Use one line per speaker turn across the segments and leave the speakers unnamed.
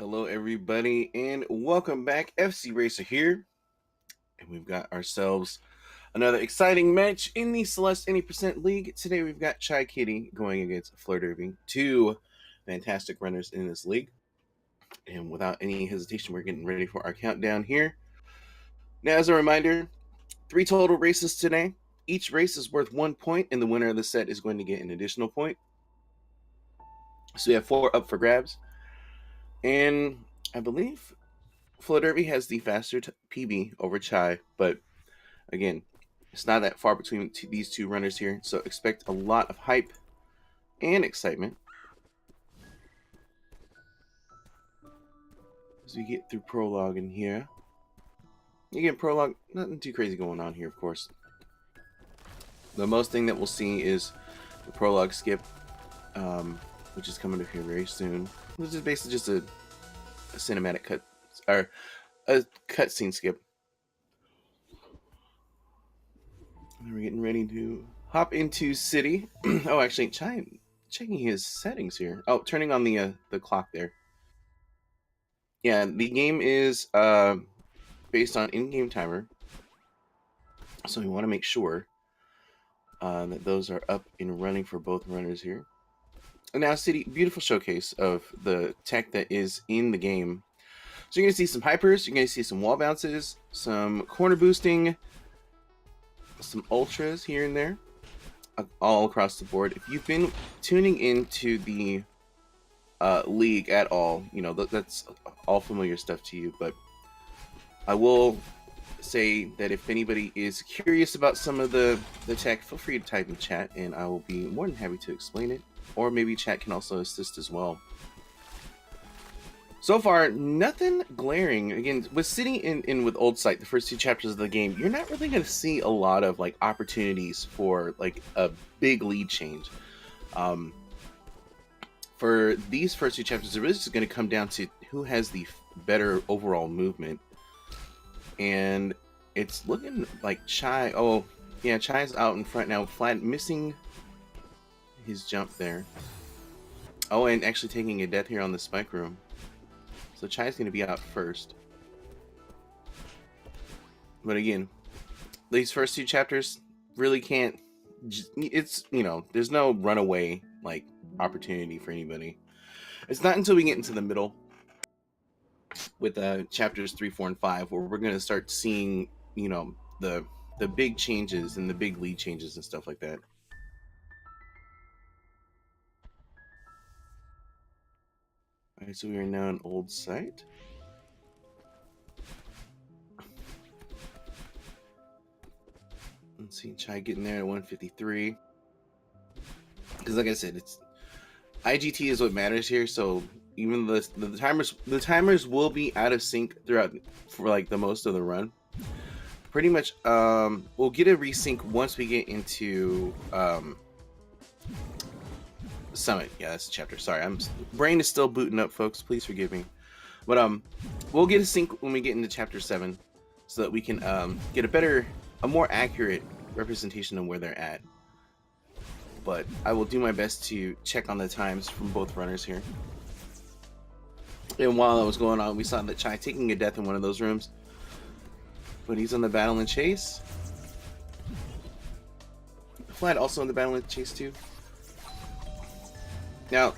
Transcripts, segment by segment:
Hello, everybody, and welcome back. FC Racer here, and we've got ourselves another exciting match in the Celeste 80% League. Today, we've got Chaikitty going against Fladervy, two fantastic runners in this league. And without any hesitation, we're getting ready for our countdown here. Now, as a reminder, 3 total races today. Each race is worth 1 point, and the winner of the set is going to get an additional point. So we have 4 up for grabs. And I believe Fladervy has the faster PB over Chai, but again, it's not that far between these two runners here, so expect a lot of hype and excitement as we get through prologue in here. Again, prologue, nothing too crazy going on here, of course. The most thing that we'll see is the prologue skip, which is coming up here very soon. Which is basically just a cinematic cut, or a cutscene skip. And we're getting ready to hop into city. Oh, actually, checking his settings here. Oh, turning on the clock there. Yeah, the game is based on in-game timer, so we want to make sure that those are up and running for both runners here. And now, city, beautiful showcase of the tech that is in the game. So you're going to see some hypers, you're going to see some wall bounces, some corner boosting, some ultras here and there, all across the board. If you've been tuning into the league at all, you know, that's all familiar stuff to you, but I will say that if anybody is curious about some of the tech, feel free to type in chat and I will be more than happy to explain it, or maybe chat can also assist as well. So far, nothing glaring. Again, with City in with Old Sight, the first 2 chapters of the game, you're not really going to see a lot of like opportunities for like a big lead change. For these first 2 chapters, it really is going to come down to who has the better overall movement. And it's looking like Chai. Oh, yeah, Chai's out in front now. Flat missing his jump there. Oh, and actually taking a death here on the spike room. So Chai's going to be out first. But again, these first 2 chapters really can't. It's, you know, there's no runaway like opportunity for anybody. It's not until we get into the middle with chapters 3, 4, and 5 where we're going to start seeing, you know, the big changes and the big lead changes and stuff like that. All right, so we are now in Old Sight. Let's see, Chai getting there at 153. Because like I said, it's IGT is what matters here. So even the timers will be out of sync throughout for like the most of the run. Pretty much, we'll get a resync once we get into Summit. Yeah, that's the chapter. Sorry, brain is still booting up, folks. Please forgive me. But we'll get a sync when we get into chapter 7, so that we can get a more accurate representation of where they're at. But I will do my best to check on the times from both runners here. And while that was going on, we saw that Chai taking a death in one of those rooms. But he's on the battle and chase. Flat also in the battle and chase too. Now,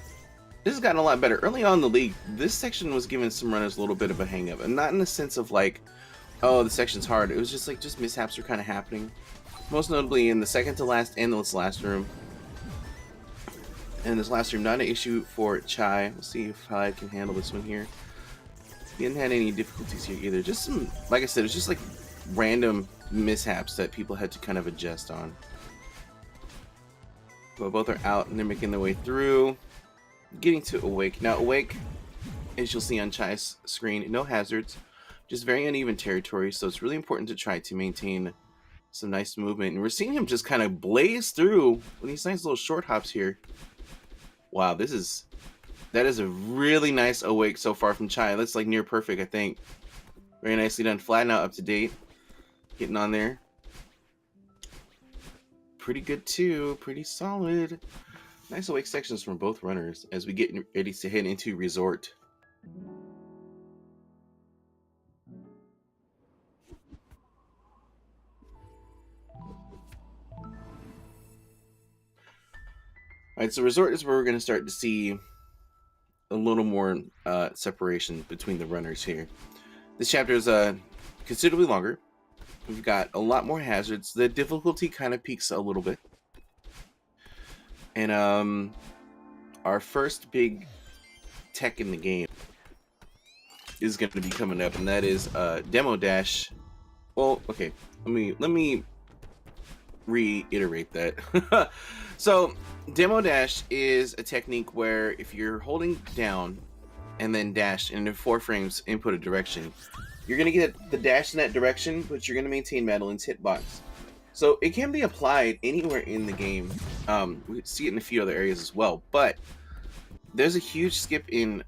this has gotten a lot better. Early on in the league, this section was giving some runners a little bit of a hang up. And not in the sense of like, oh, the section's hard. It was just like, mishaps are kind of happening. Most notably in the second to last and this last room. And this last room, not an issue for Chai. We'll see if I can handle this one here. He didn't have any difficulties here either. Just some, like I said, it's just like random mishaps that people had to kind of adjust on. But both are out and they're making their way through. Getting to Awake. Now, Awake, as you'll see on Chai's screen, no hazards. Just very uneven territory, so it's really important to try to maintain some nice movement. And we're seeing him just kind of blaze through with these nice little short hops here. Wow, that is a really nice Awake so far from Chai. That's like near perfect, I think. Very nicely done. Flat now up to date. Getting on there. Pretty good too. Pretty solid. Nice Awake sections from both runners as we get ready to head into Resort. Alright, so Resort is where we're going to start to see a little more separation between the runners here. This chapter is considerably longer. We've got a lot more hazards. The difficulty kind of peaks a little bit. And our first big tech in the game is going to be coming up, and that is Demo Dash. Well, okay, let me reiterate that. So Demo Dash is a technique where if you're holding down and then dash and in 4 frames input a direction, you're going to get the dash in that direction, but you're going to maintain Madeline's hitbox. So it can be applied anywhere in the game. We see it in a few other areas as well, but there's a huge skip in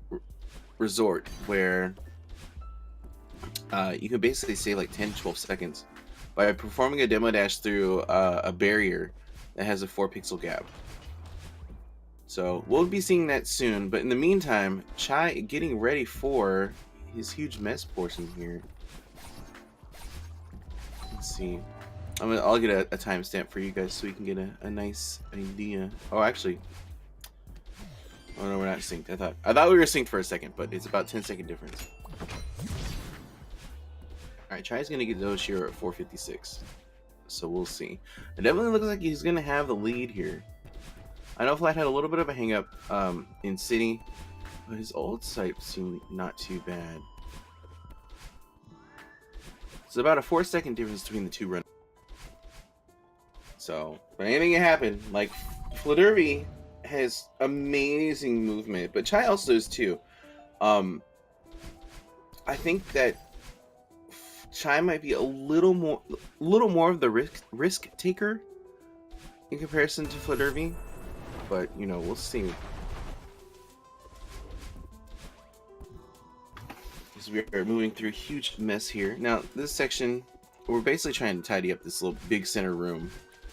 Resort where you can basically save like 10-12 seconds by performing a demo dash through a barrier that has a 4 pixel gap. So we'll be seeing that soon, but in the meantime, Chai getting ready for his huge mess portion here. Let's see. I'll get a timestamp for you guys so you can get a nice idea. Oh, actually, oh no, we're not synced. I thought we were synced for a second, but it's about 10-second difference. Alright, Chai's gonna get Doshiro at 456. So we'll see. It definitely looks like he's gonna have the lead here. I know Flat had a little bit of a hang up in City, but his old site seemed not too bad. It's about a 4-second difference between the two runners. So, but anything can happen. Like, Fladervy has amazing movement, but Chai also does too. I think that Chai might be a little more of the risk taker in comparison to Fladervy, but you know, we'll see. As we are moving through a huge mess here. Now, this section, we're basically trying to tidy up this little big center room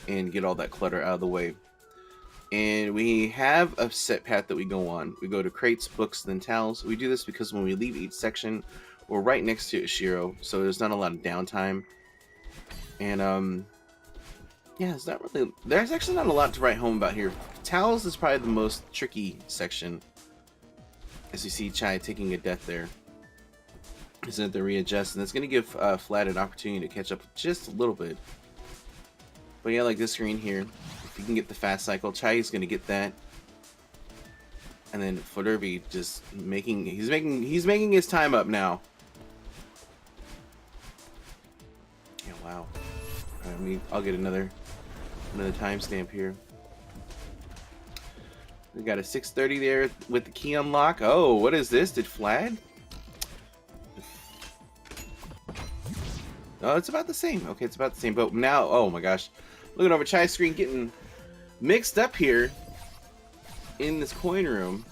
and get all that clutter out of the way. And we have a set path that we go on. We go to crates, books, then towels. We do this because when we leave each section, we're right next to Ishiro, so there's not a lot of downtime. And yeah, there's actually not a lot to write home about here. Towels is probably the most tricky section, as you see Chai taking a death there. He's going to readjust, and it's going to give Flat an opportunity to catch up just a little bit. But yeah, like this screen here, if you can get the fast cycle, Chai is going to get that. And then Fladervy just he's making his time up now. Yeah, wow. I mean, I'll get another timestamp here. We got a 6:30 there with the key unlock. Oh, what is this? Did Flad? Oh, it's about the same. Okay, it's about the same. But now, oh my gosh. Looking over Chai's screen, getting mixed up here in this coin room.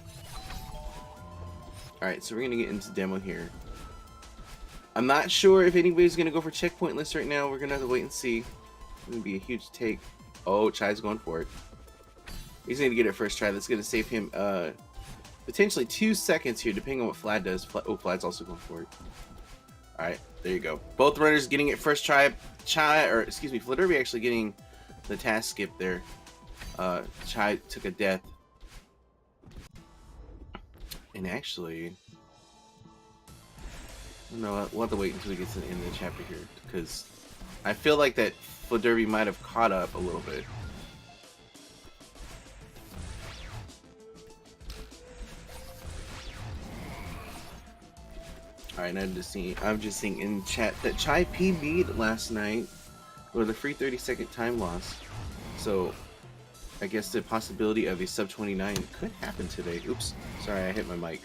Alright, so we're going to get into demo here. I'm not sure if anybody's going to go for checkpoint list right now. We're going to have to wait and see. It's going to be a huge take. Oh, Chai's going for it. He's going to get it first try. That's going to save him potentially 2 seconds here, depending on what Flad does. Oh, Flad's also going for it. Alright, there you go. Both runners getting it first try. Fladervy actually getting the task skip there. Chai took a death. And actually, no, we'll have to wait until we get to the end of the chapter here, because I feel like that Fladervy might have caught up a little bit. Alright, I'm just seeing in chat that Chai PB'd last night with a free 30-second time loss. So I guess the possibility of a sub 29 could happen today. Oops, sorry, I hit my mic.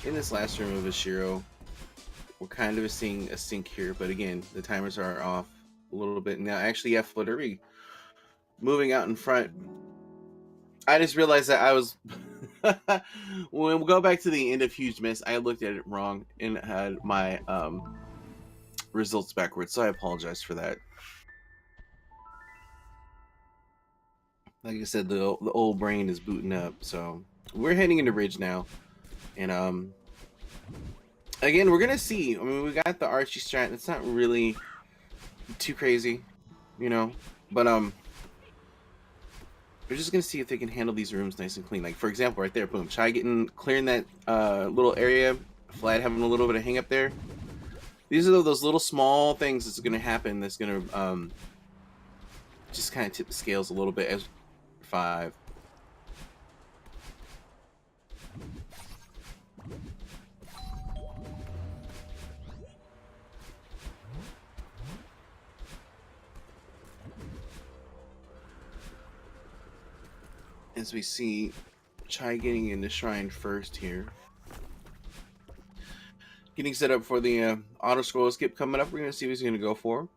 In this last room of Ishiro, we're kind of seeing a sync here, but again, the timers are off a little bit. Now, actually, yeah, Fladervy moving out in front. I just realized that I was... when we go back to the end of Huge Miss, I looked at it wrong and had my results backwards, so I apologize for that. Like I said, the old brain is booting up, so we're heading into Ridge now, and again, we're gonna see. I mean, we got the Archie strat. It's not really too crazy, you know, but we're just gonna see if they can handle these rooms nice and clean. Like for example, right there, boom, Chai clearing that little area, Flad having a little bit of hang up there. These are those little small things that's gonna happen. That's gonna just kind of tip the scales a little bit as 5. As we see Chai getting into Shrine first here. Getting set up for the auto scroll skip coming up. We're going to see what he's going to go for.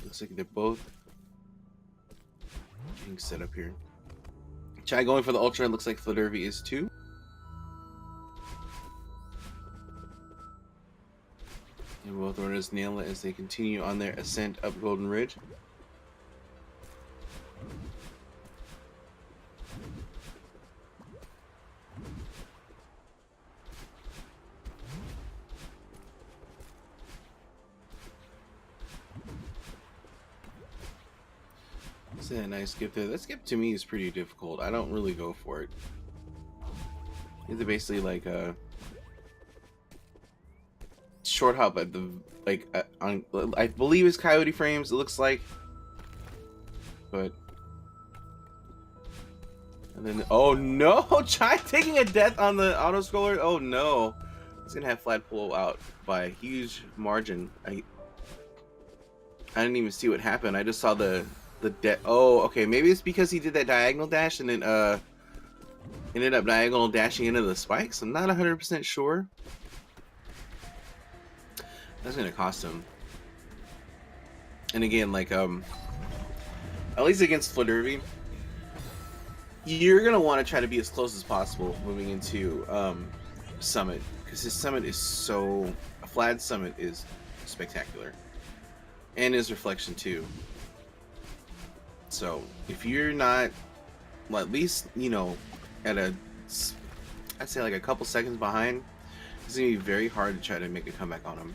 Looks like they're both getting set up here. Chai going for the Ultra. Looks like Fladervy is too. And both runners nail it as they continue on their ascent up Golden Ridge. That's a nice skip there. That skip to me is pretty difficult. I don't really go for it. It's basically like a short hop at the on I believe it's Coyote frames. It looks like, but and then oh no, Chai taking a death on the auto scroller. Oh no, he's gonna have Flat pull out by a huge margin. I didn't even see what happened. I just saw the death. Oh, okay, maybe it's because he did that diagonal dash and then ended up diagonal dashing into the spikes. I'm not 100% sure. That's gonna cost him. And again, like at least against Fladervy, you're gonna want to try to be as close as possible moving into Summit, because his Summit is so Flad's Summit is spectacular, and his reflection too. So if you're not, well, at least at I'd say like a couple seconds behind, it's gonna be very hard to try to make a comeback on him.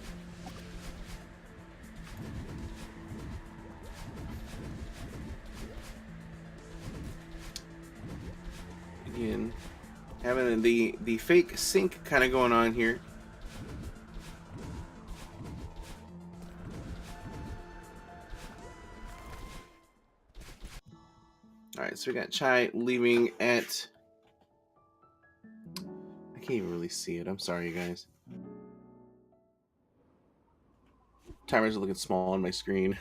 Again, having the fake sync kind of going on here. All right, so we got Chai leaving at. I can't even really see it. I'm sorry, you guys. Timers are looking small on my screen.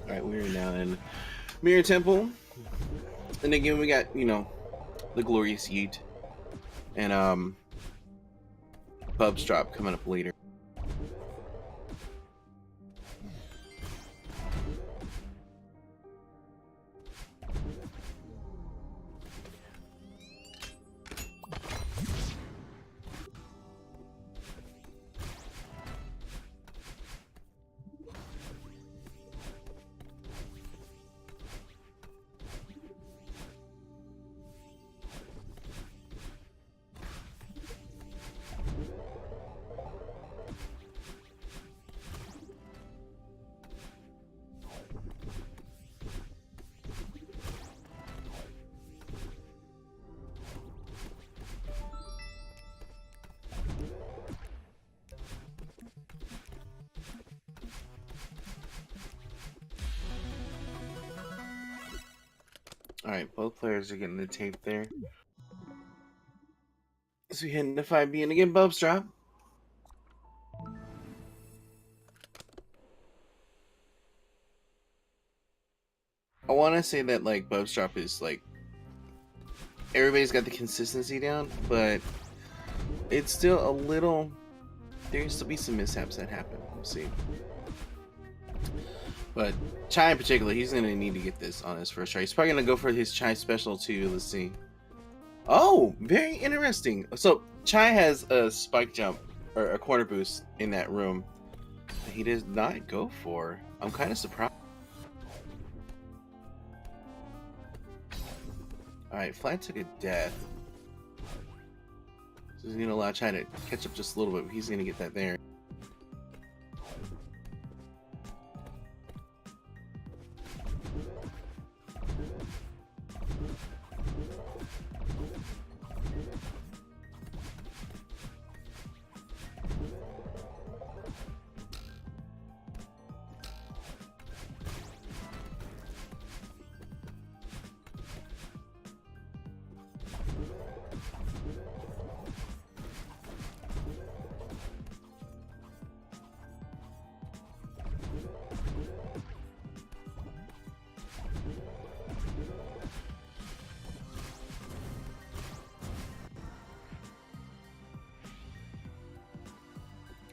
Alright, we're now in Mirror Temple. And again, we got, the Glorious Yeet. And, Bub's Drop coming up later. Alright, both players are getting the tape there. So we head into 5B, and again, Bub's Drop. I want to say that, like, Bub's Drop is, like, everybody's got the consistency down, but it's still a little. There's still be some mishaps that happen. We'll see. But Chai in particular, he's gonna need to get this on his first try. He's probably gonna go for his Chai special too. Let's see. Oh, very interesting. So Chai has a spike jump or a corner boost in that room. He does not go for. I'm kind of surprised. All right, Flat took a death. So he's gonna allow Chai to catch up just a little bit. But he's gonna get that there.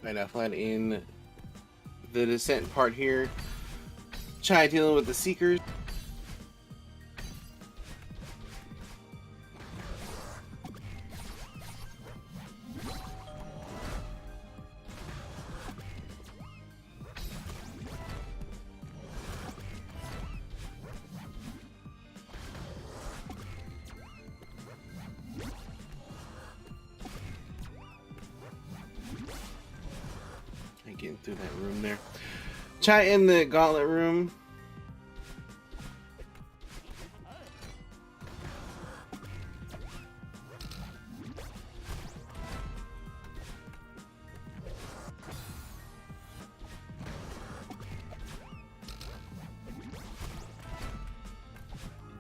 Right now, Flat in the descent part here. Chai dealing with the Seekers. Getting through that room there. Chai in the gauntlet room.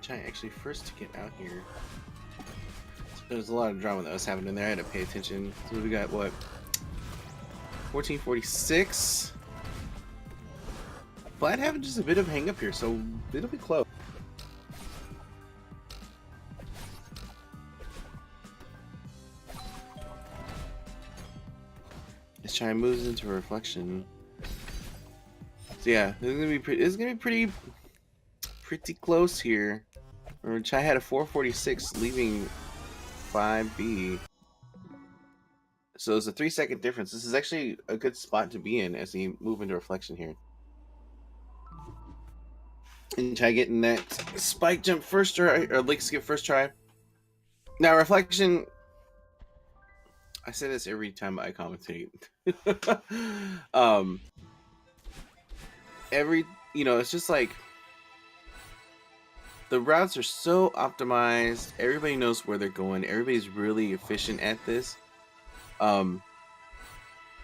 Chai actually first to get out here. So there's a lot of drama that was happening there. I had to pay attention. So we got what? 1446. Flat having just a bit of hang up here, so it'll be close. This Chai moves into a reflection. So yeah, this is gonna be pretty close here. Or Chai had a 446 leaving 5B. So it's a 3-second difference. This is actually a good spot to be in as he move into reflection here. And Chai getting that spike jump first try, or lick skip first try. Now reflection. I say this every time I commentate. It's just like the routes are so optimized. Everybody knows where they're going. Everybody's really efficient at this.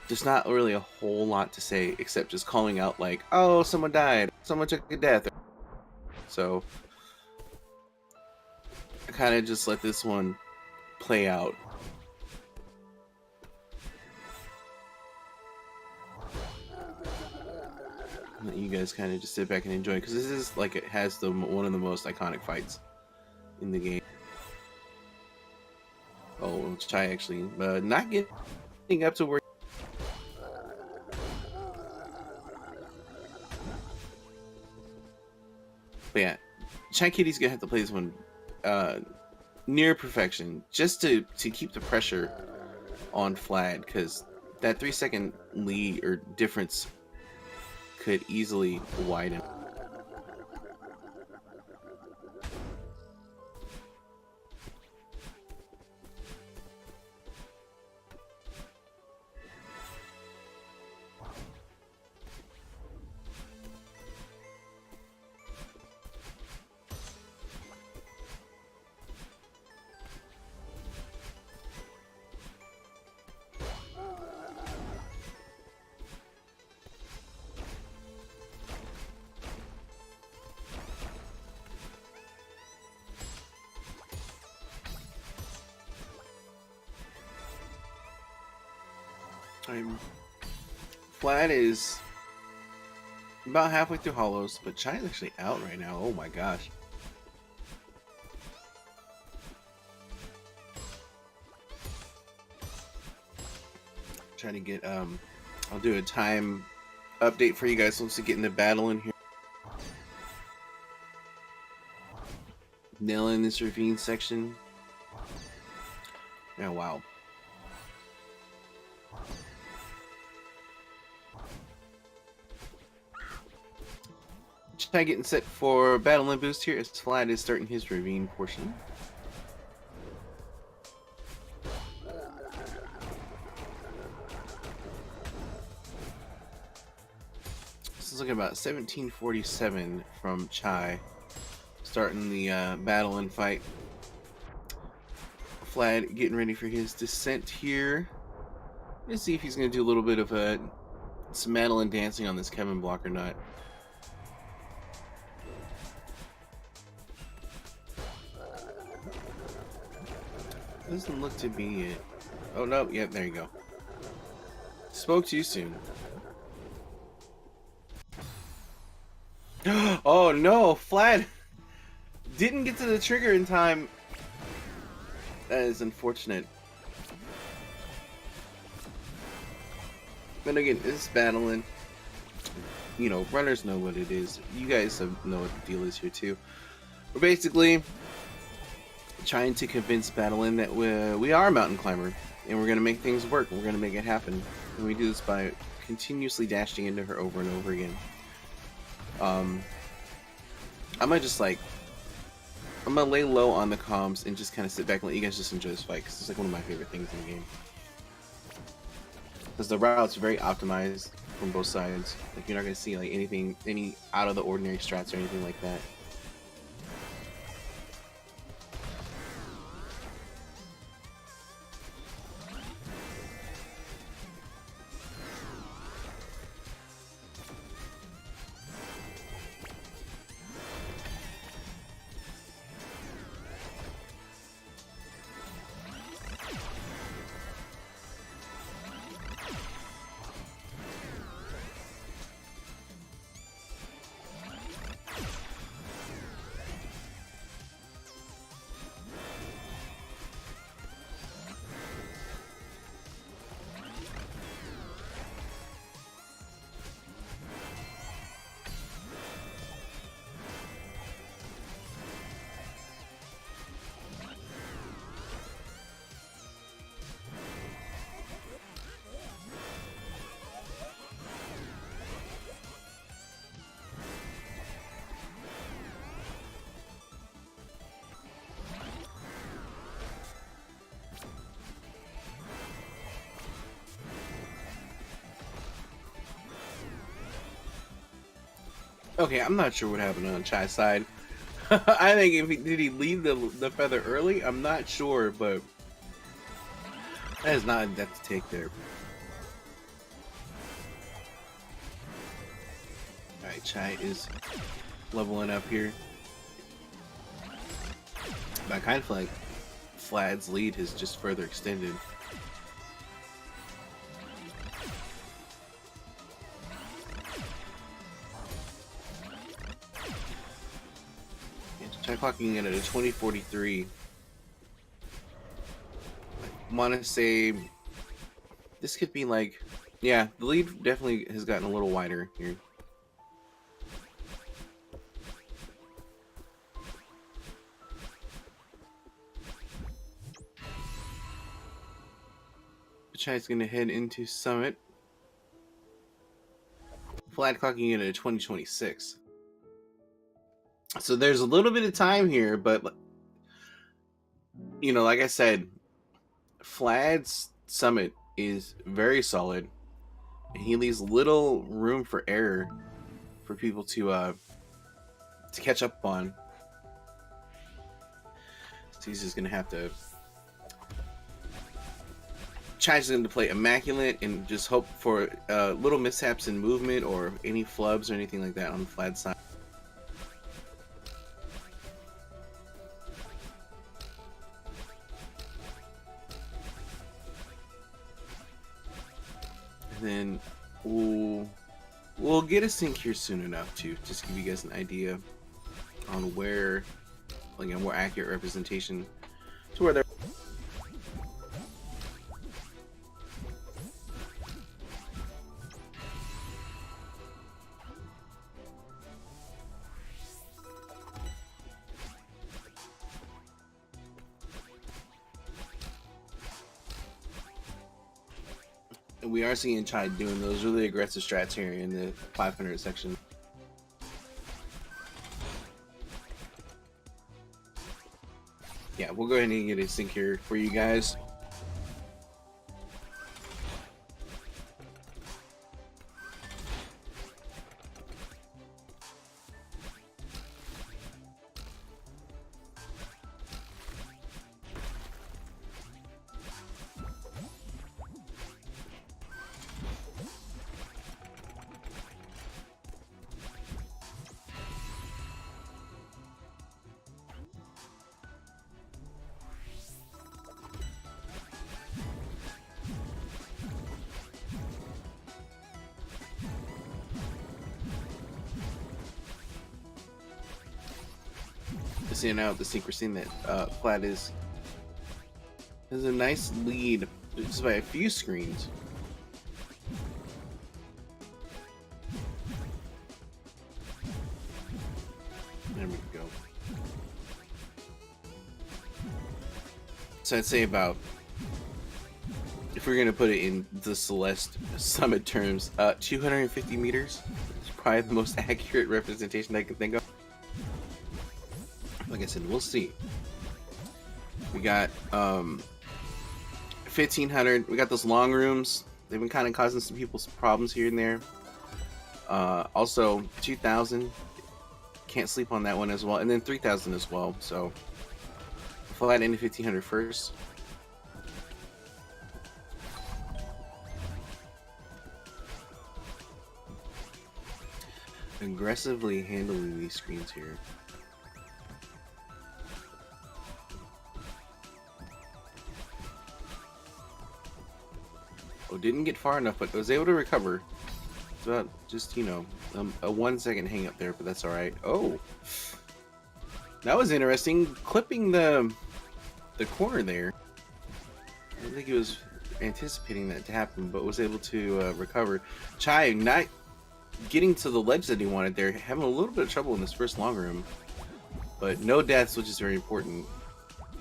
There's not really a whole lot to say except just calling out like, oh, someone died, someone took a death. So I kind of just let this one play out. Let you guys kind of just sit back and enjoy, because this is like, it has one of the most iconic fights in the game. Oh, Chai actually not getting up to where. But yeah, Chaikitty's gonna have to play this one near perfection just to keep the pressure on Flat, because that 3-second lead or difference could easily widen. Flat is about halfway through Hollows, but Chai's actually out right now. Oh my gosh. Trying to get I'll do a time update for you guys once we get into battle in here. Nailing this ravine section. Oh wow. Try getting set for battle and boost here as Flad is starting his ravine portion. This is looking about 1747 from Chai, starting the battle and fight. Flad getting ready for his descent here. Let's see if he's going to do a little bit of some Madeline dancing on this Kevin block or not. Doesn't look to be it. Oh no, yep, there you go. Spoke too soon. Oh no, Flad didn't get to the trigger in time. That is unfortunate. But again, it's battling. You know, runners know what it is. You guys know what the deal is here too. We're basically trying to convince Battlein that we are a mountain climber and we're going to make things work. We're going to make it happen. And we do this by continuously dashing into her over and over again. I might just like, I'm going to lay low on the comms and just kind of sit back and let you guys just enjoy this fight, because it's like one of my favorite things in the game. Because the route's very optimized from both sides. Like, you're not going to see like any out of the ordinary strats or anything like that. Okay, I'm not sure what happened on Chai's side. I think did he leave the feather early? I'm not sure, but that is not a death to take there. Alright, Chai is leveling up here. But I kind of feel like Flad's lead has just further extended. Clocking in at a 2043. I want to say this could be like, yeah, the lead definitely has gotten a little wider here. Chai's going to head into Summit. Flat clocking in at a 2026. So there's a little bit of time here, but you know, like I said, Flad's Summit is very solid, and he leaves little room for error for people to catch up on. So he's just gonna have to. Chai's going to play immaculate and just hope for little mishaps in movement or any flubs or anything like that on Flad's side. Then we'll get a sync here soon enough to just give you guys an idea on where, like a more accurate representation to where they're. And we are seeing Chai doing those really aggressive strats here in the 500 section. Yeah, we'll go ahead and get a sync here for you guys. Seeing out the sync, we're seeing that Flat has a nice lead just by a few screens. There we go. So I'd say about, if we're gonna put it in the Celeste summit terms, 250 meters is probably the most accurate representation I can think of. Like I said, we'll see. We got 1500. We got those long rooms. They've been kind of causing some people some problems here and there. Also 2000. Can't sleep on that one as well. And then 3000 as well. So flat into 1500 first. Aggressively handling these screens here. Oh, didn't get far enough, but was able to recover. It's about just, you know, a 1 second hang up there, but that's all right. Oh, that was interesting. Clipping the corner there. I don't think he was anticipating that to happen, but was able to recover. Chai not getting to the ledge that he wanted there, having a little bit of trouble in this first long room, but no deaths, which is very important.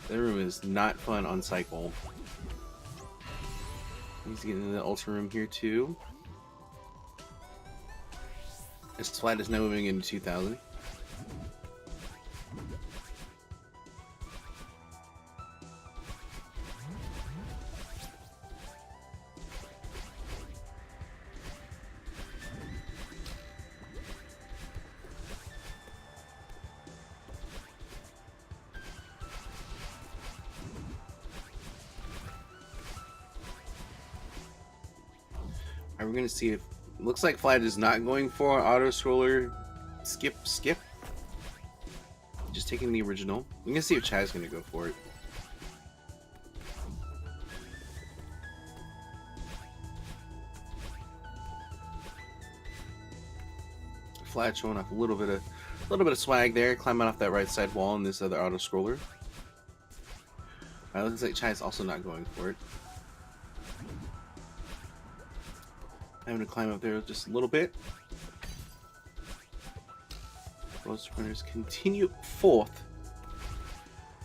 That room is not fun on cycle. He's getting in the ultra room here too. His flat is now moving into 2000. We're gonna see if looks like Flat is not going for auto scroller skip. Just taking the original. We're gonna see if Chai's gonna go for it. Flat showing off a little bit of swag there, climbing off that right side wall in this other auto scroller. Looks like Chai's also not going for it. Having to climb up there just a little bit. Both sprinters continue forth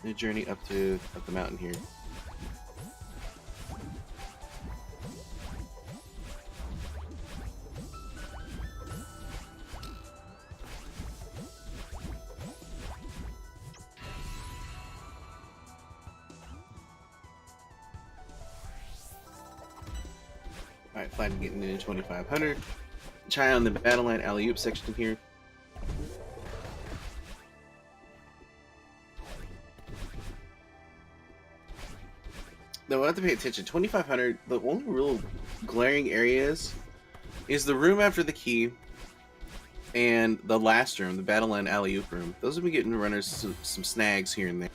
in the journey up the mountain here. Alright, Flat getting into 2500. Chai on the battle line alley-oop section here. Now we'll have to pay attention. 2500, the only real glaring areas is the room after the key and the last room, the battle line alley-oop room. Those have been getting runners some snags here and there.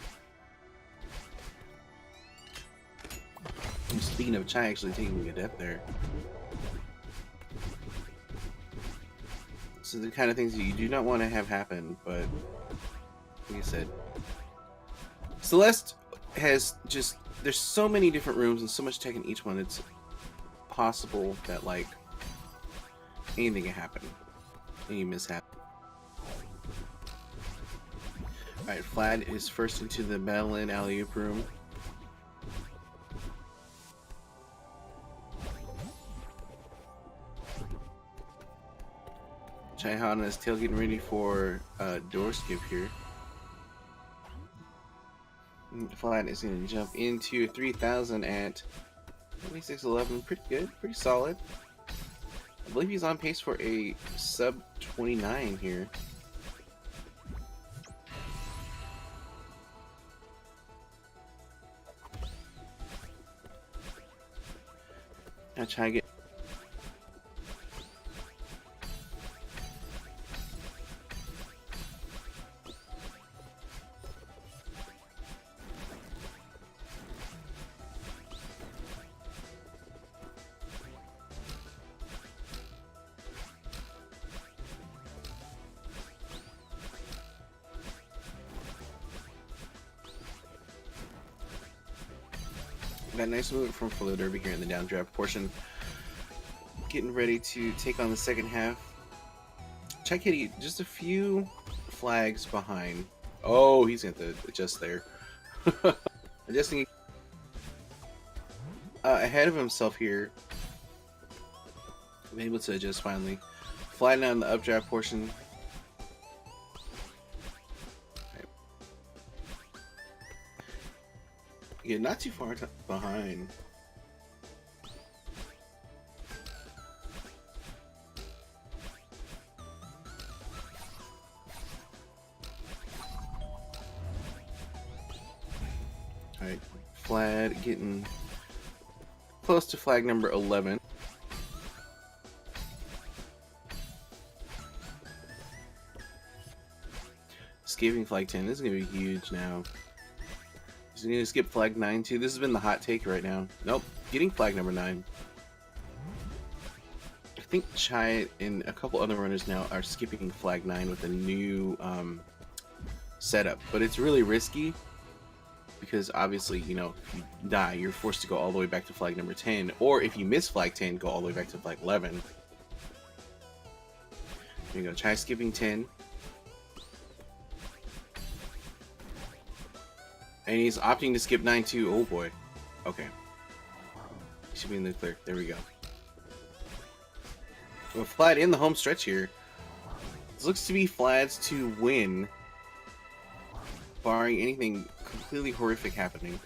And speaking of Chai actually taking a death there. So the kind of things that you do not want to have happen, but like I said, Celeste has just, there's so many different rooms and so much tech in each one, it's possible that like anything can happen. Any mishap. Alright, Flad is first into the battle line alley-oop room. Chai on his tail getting ready for door skip here. Flat is going to jump into 3,000 at 26.11. Pretty good, pretty solid. I believe he's on pace for a sub 29 here. Now try to get. That nice movement from Fladervy here in the downdraft portion. Getting ready to take on the second half. Chaikitty just a few flags behind. Oh, he's going to adjust there. Adjusting ahead of himself here. I'm able to adjust finally. Flatten out in the updraft portion. Yeah, not too far behind. Alright, Flad getting close to flag number 11. Escaping flag 10. This is going to be huge now. He's going to skip flag 9 too. This has been the hot take right now. Nope, getting flag number 9. I think Chai and a couple other runners now are skipping flag 9 with a new setup. But it's really risky because obviously, you know, if you die, you're forced to go all the way back to flag number 10. Or if you miss flag 10, go all the way back to flag 11. Here you go, Chai skipping 10. And he's opting to skip 9 too. Oh boy. Okay. He should be in the clear. There we go. Well, Flad in the home stretch here. This looks to be Flad's to win, barring anything completely horrific happening.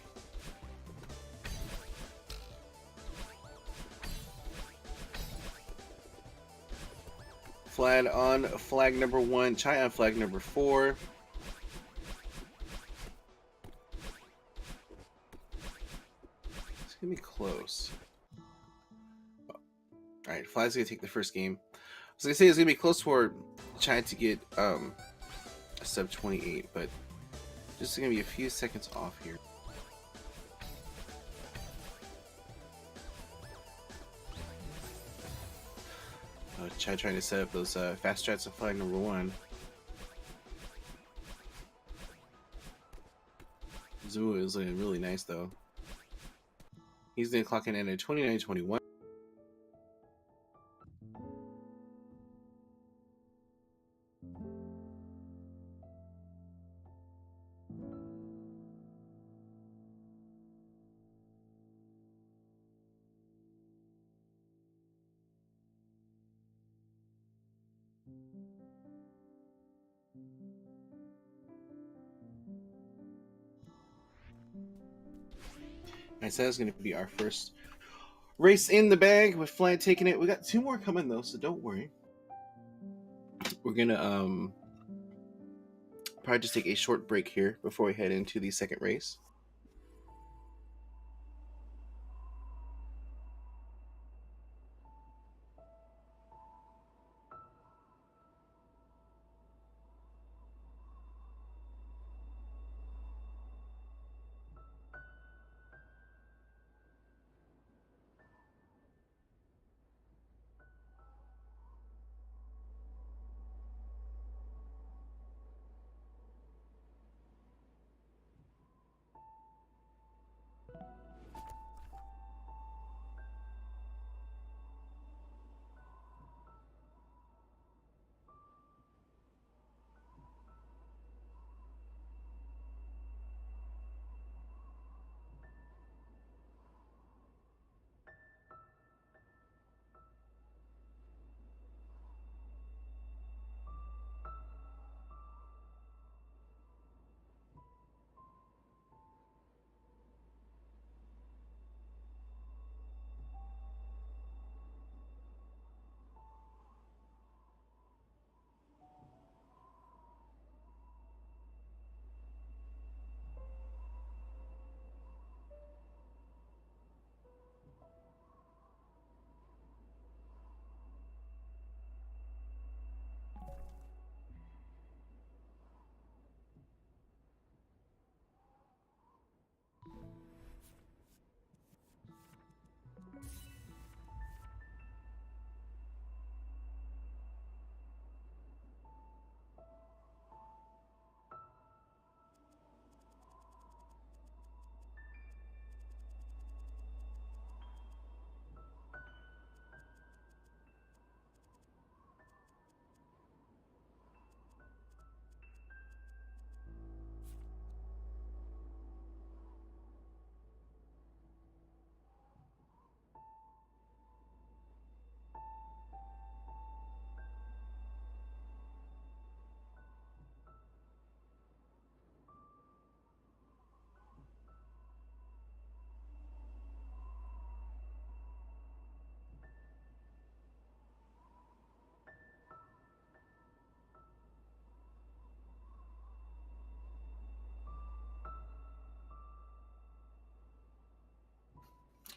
Flad on flag number 1. Chai on flag number 4. Gonna be close. Alright, Flad's gonna take the first game. I was gonna say it's gonna be close for Chai to get a sub 28, but just gonna be a few seconds off here. Chai trying to set up those fast strats of flag number 1. Zoo is looking really nice though. He's going to clock in at a 29.21. I said it's going to be our first race in the bag with Flad taking it. We got 2 more coming though, so don't worry. We're going to probably just take a short break here before we head into the second race.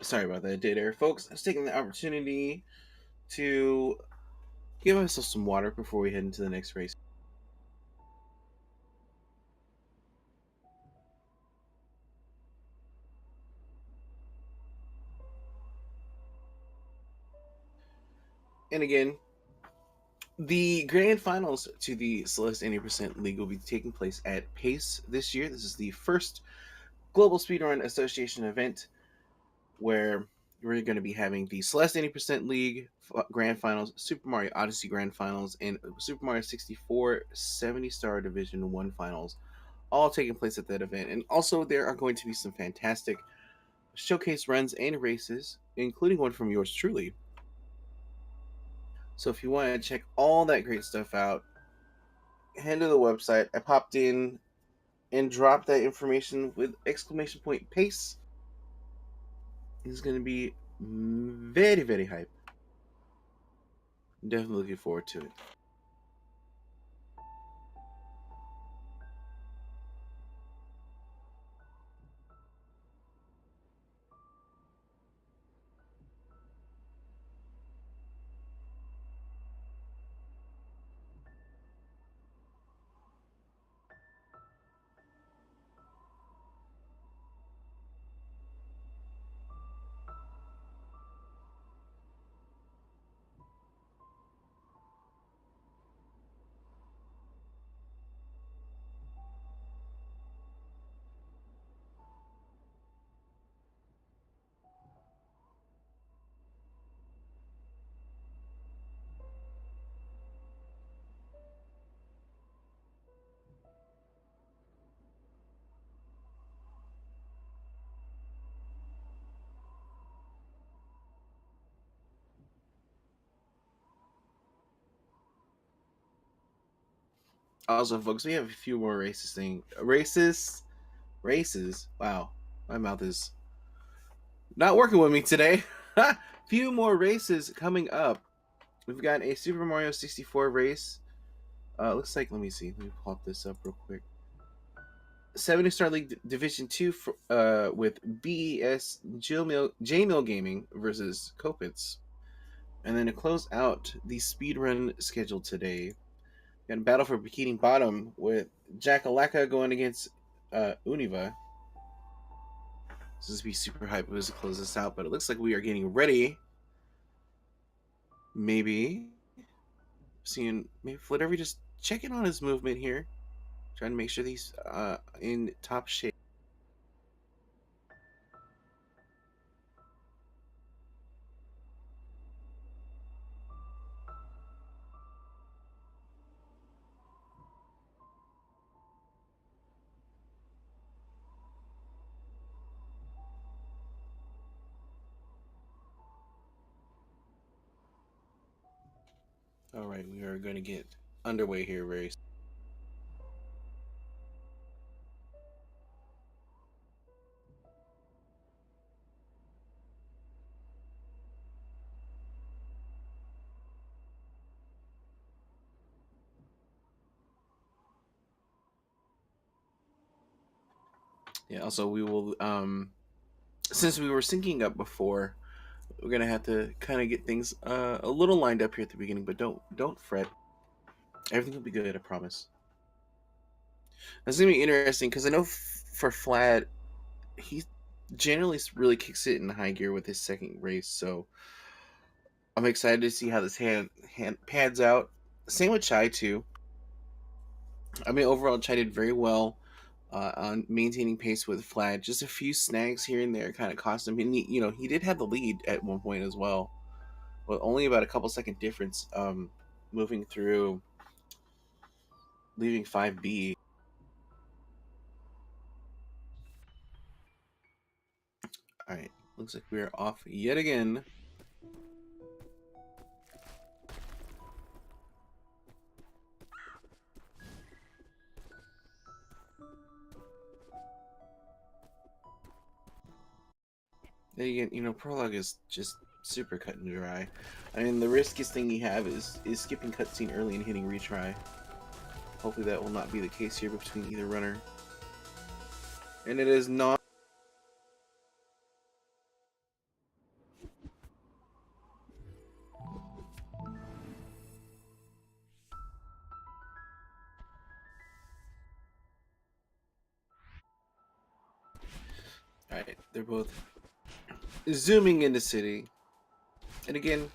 Sorry about that dead air, folks. I was taking the opportunity to give myself some water before we head into the next race. And again, the grand finals to the Celeste 80% League will be taking place at Pace this year. This is the first Global Speedrun Association event where we're going to be having the Celeste 80% League Grand Finals, Super Mario Odyssey Grand Finals, and Super Mario 64 70-star Division 1 Finals, all taking place at that event. And also, there are going to be some fantastic showcase runs and races, including one from yours truly. So if you want to check all that great stuff out, head to the website. I popped in and dropped that information with exclamation point pace. It's going to be very, very hype. Definitely looking forward to it. Also, folks, we have a few more races. Wow, my mouth is not working with me today. Few more races coming up. We've got a Super Mario 64 race. Looks like, let me see. Let me pop this up real quick. 70-star League Division 2 with BES J-Mill Gaming versus Kopitz. And then to close out the speedrun schedule today, got a battle for Bikini Bottom with Jackalaka going against Univa. This is be super hype to close this out, but it looks like we are getting ready. Maybe seeing maybe Fladervy just checking on his movement here, trying to make sure he's in top shape. All right, we are going to get underway here very soon. Yeah. Also, we will since we were syncing up before, we're gonna have to kind of get things a little lined up here at the beginning. But don't fret. Everything will be good. I promise. It's gonna be interesting because I know for Flat, he generally really kicks it in high gear with his second race. So I'm excited to see how this hand pads out. Same with Chai too. I mean, overall, Chai did very well on maintaining pace with Flat. Just a few snags here and there kind of cost him. And he did have the lead at one point as well, but only about a couple second difference. Moving through, leaving 5B. All right, looks like we are off yet again. Then again, prologue is just super cut and dry. I mean, the riskiest thing you have is skipping cutscene early and hitting retry. Hopefully that will not be the case here between either runner. And it is not. Alright, they're both zooming into city. And again,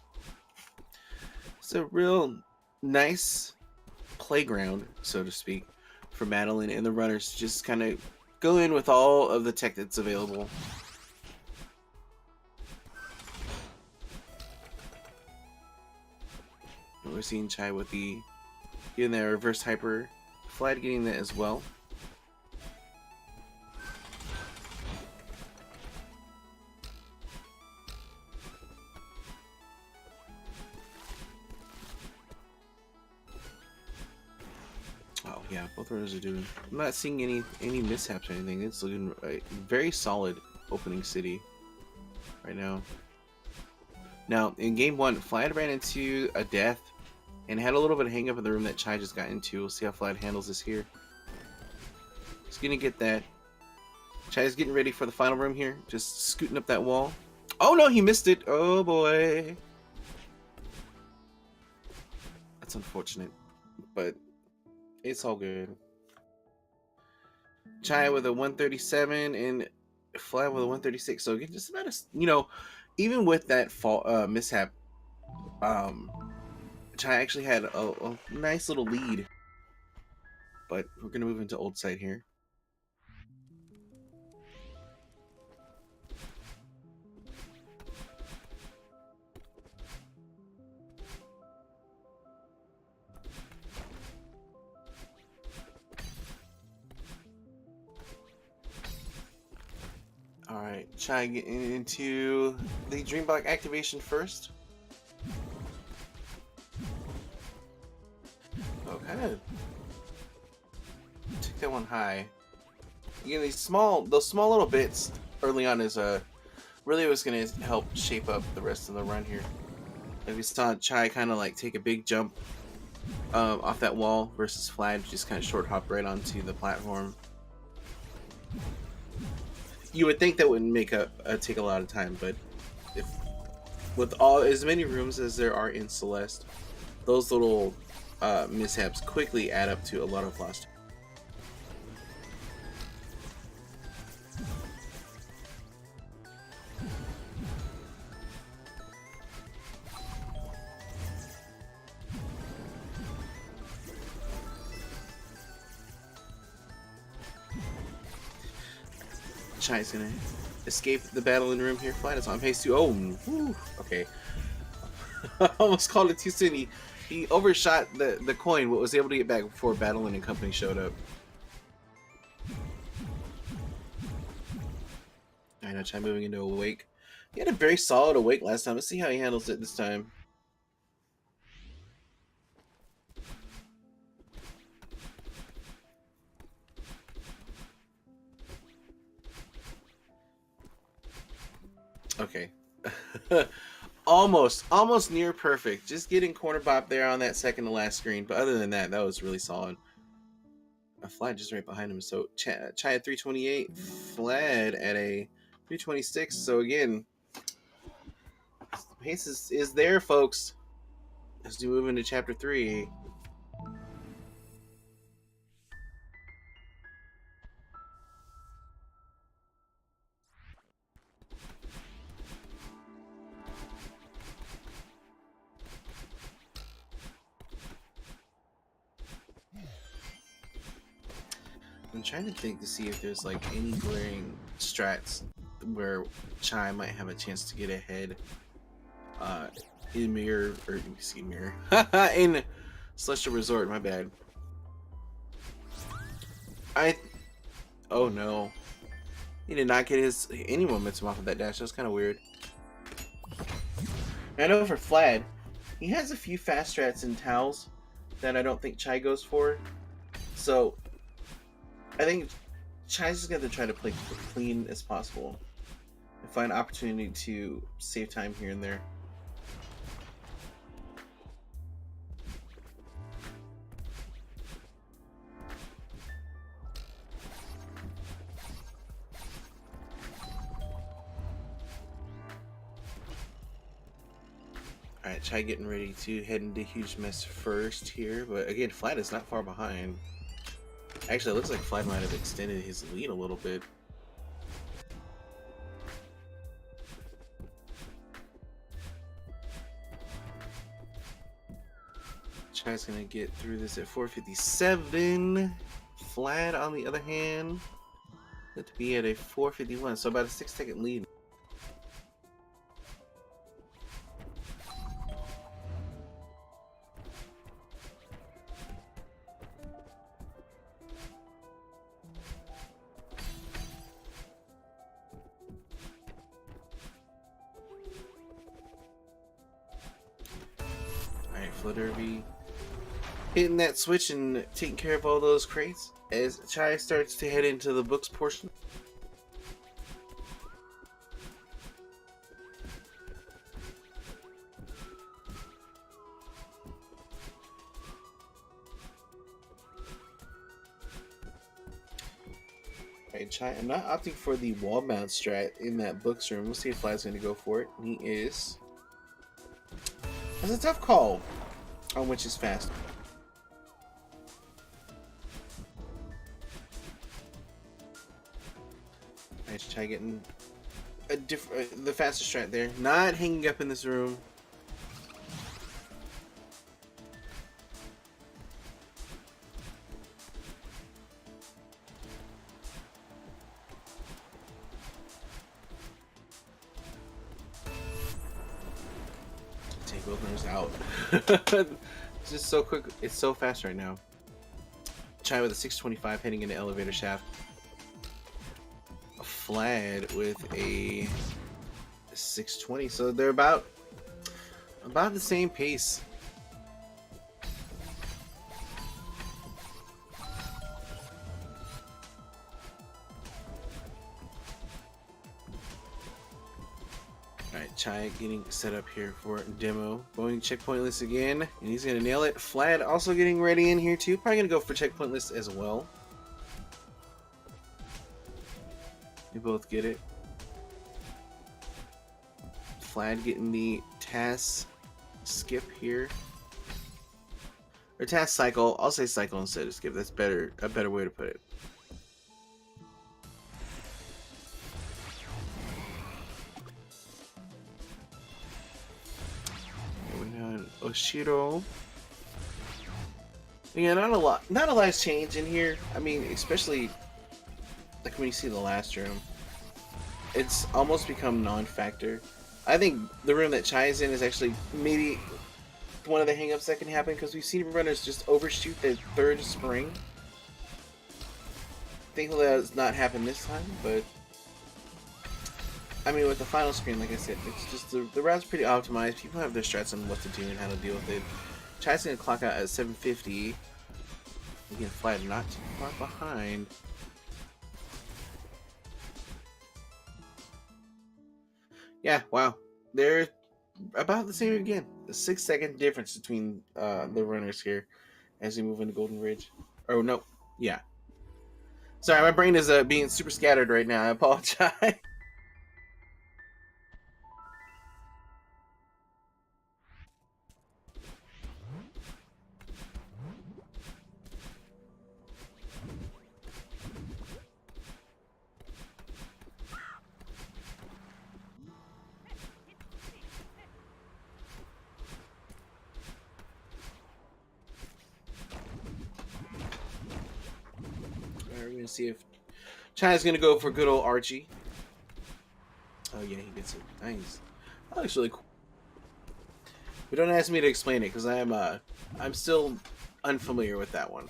it's a real nice playground, so to speak, for Madeline and the runners to just kind of go in with all of the tech that's available. And we're seeing Chai with the getting that reverse hyper, Flad getting that as well. Oh yeah, both runners are doing. I'm not seeing any mishaps or anything. It's looking very solid opening city right now. Now in game one, Flad ran into a death and had a little bit of hang up in the room that Chai just got into. We'll see how Flad handles this here. He's gonna get that. Chai's getting ready for the final room here, just scooting up that wall. Oh no, he missed it. Oh boy, that's unfortunate, but it's all good. Chai with a 137 and Flad with a 136. So again, just about a, you know, even with that fall mishap, Chai actually had a nice little lead. But we're gonna move into old site here. Alright, Chai getting into the Dream Block activation first. Oh, kind of took that one high. Again, those small little bits early on is really was gonna help shape up the rest of the run here. Like we saw Chai kind of like take a big jump off that wall versus Flad just kind of short hop right onto the platform. You would think that wouldn't make take a lot of time, but if with as many rooms as there are in Celeste, those little mishaps quickly add up to a lot of lost. Chai's gonna escape the battling room here. Flight is on pace too. Oh, whew, okay. Almost called it too soon. He overshot the coin, but was able to get back before Battling and company showed up. I know, Chai moving into Awake. He had a very solid Awake last time. Let's see how he handles it this time. Okay. almost near perfect. Just getting corner bop there on that second to last screen. But other than that, that was really solid. A Flad just right behind him. So Chai at 328, Flad at a 326. So again, the pace is there, folks. As we move into chapter 3. I'm trying to think to see if there's like any glaring strats where Chai might have a chance to get ahead in Mirror, or excuse me, Mirror, in Celestial Resort, my bad. Oh no. He did not get any momentum off of that dash. That was kind of weird. I know for Flad, he has a few fast strats and towels that I don't think Chai goes for. So I think Chai's just going to try to play clean as possible and find opportunity to save time here and there. Alright, Chai getting ready to head into Huge Mess first here, but again, Flad is not far behind. Actually, it looks like Flad might have extended his lead a little bit. Chai's gonna get through this at 4:57. Flad, on the other hand, to be at a 4:51, so about a 6-second lead. Alright, Fladervy hitting that switch and taking care of all those crates as Chai starts to head into the books portion. Alright, Chai, I'm not opting for the wall mount strat in that books room. We'll see if Vlad's going to go for it. He is. That's a tough call on which is faster. Alright, Chai getting a the faster strat there. Not hanging up in this room. Take openers out. It's just so quick. It's so fast right now. Chai with a 625 heading into elevator shaft. Flad with a 620, so they're about the same pace. Alright, Chai getting set up here for demo. Going checkpointless again, and he's gonna nail it. Flad also getting ready in here too. Probably gonna go for checkpointless as well. They both get it. Flad getting the task skip here. Or task cycle. I'll say cycle instead of skip. That's better. A better way to put it. Going on Oshiro. Yeah, not a lot's changed in here. I mean, especially like when you see the last room, it's almost become non-factor. I think the room that Chai's in is actually maybe one of the hang-ups that can happen, because we've seen runners just overshoot their third spring. Thankfully that does not happen this time, but I mean, with the final screen, like I said, it's just the route's pretty optimized. People have their strats on what to do and how to deal with it. Chai's gonna clock out at 750. Again, Flad not too far behind. Yeah, wow. They're about the same again. A 6-second difference between the runners here as we move into Golden Ridge. Oh, no. Yeah. Sorry, my brain is being super scattered right now. I apologize. We're gonna see if China's gonna go for good old Archie. Oh yeah, he gets it. Nice. That looks really cool. But don't ask me to explain it, because I'm still unfamiliar with that one.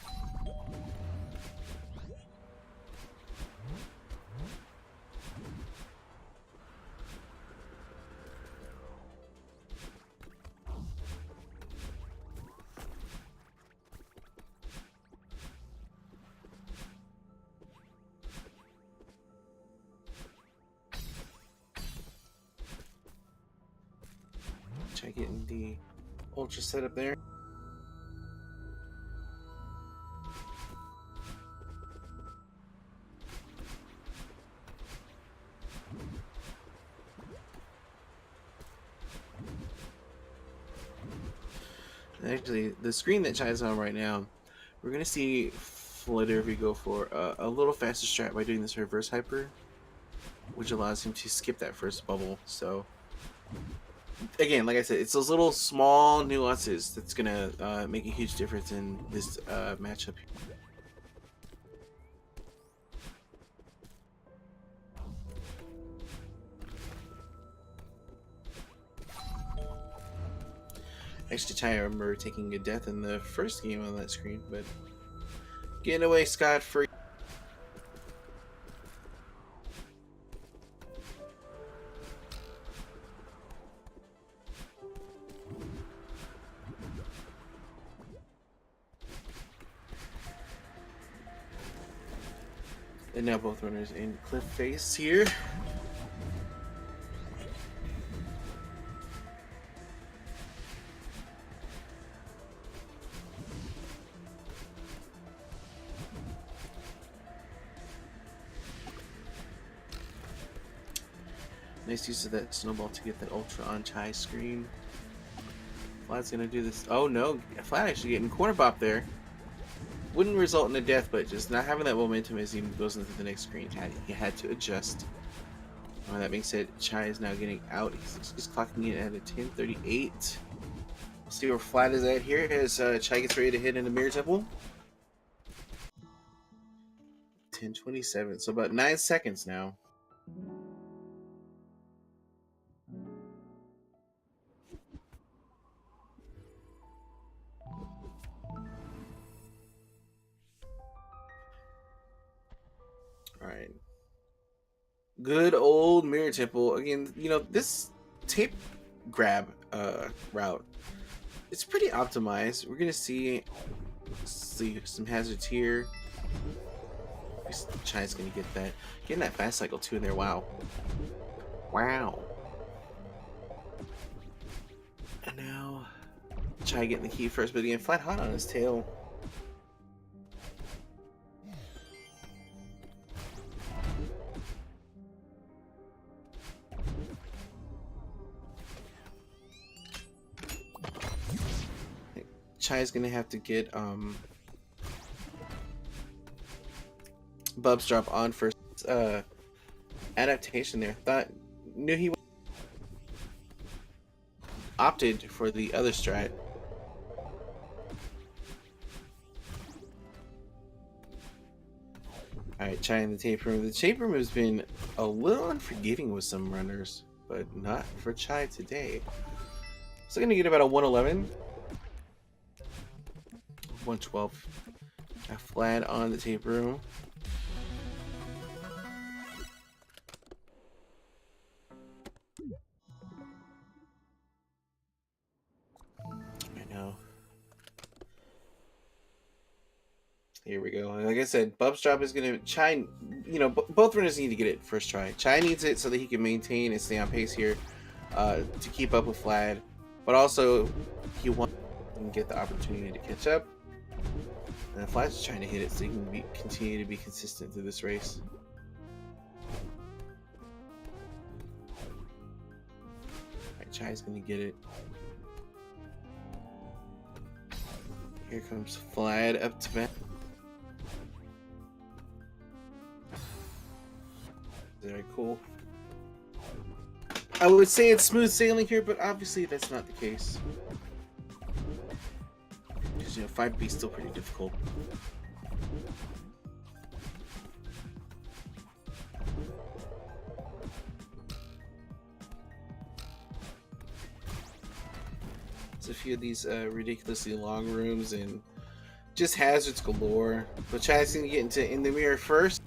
Check getting the ultra setup there. Actually, the screen that Chai's on right now, we're gonna see Fladervy go for a little faster strat by doing this reverse hyper, which allows him to skip that first bubble. So again, like I said, it's those little small nuances that's gonna make a huge difference in this matchup. Actually, I remember taking a death in the first game on that screen, but getting away scot-free. And now both runners in cliff face here. Nice use of that snowball to get that ultra on Chai's screen. Flat's gonna do this. Oh no, Flat actually getting corner bop there. Wouldn't result in a death, but just not having that momentum as he goes into the next screen. He had to adjust. That being said, Chai is now getting out. He's clocking in at a 10:38. We'll see where Flat is at here as Chai gets ready to hit in the mirror temple. 10:27, so about 9 seconds now. Alright. Good old mirror temple. Again, you know, this tape grab route, it's pretty optimized. We're gonna see some hazards here. Chai's gonna get that. Getting that fast cycle too in there. Wow. Wow. And now Chai getting the key first, but again, Flat hot on his tail. Chai's gonna have to get Bub's drop on first. Adaptation there. Knew he opted for the other strat. Alright, Chai in the tape room. The tape room has been a little unforgiving with some runners, but not for Chai today. So gonna get about a 111. 112. A Flat on the tape room. I know. Here we go. Like I said, Bub's drop is gonna Chai. You know, both runners need to get it first try. Chai needs it so that he can maintain and stay on pace here to keep up with Flat, but also he wants to get the opportunity to catch up. And Flat's trying to hit it so he can continue to be consistent through this race. Alright, Chai's gonna get it. Here comes Flat up to bat. Very cool. I would say it's smooth sailing here, but obviously that's not the case. Because, you know, 5B is still pretty difficult. There's a few of these ridiculously long rooms and just hazards galore. But Chad's going to get in the mirror first.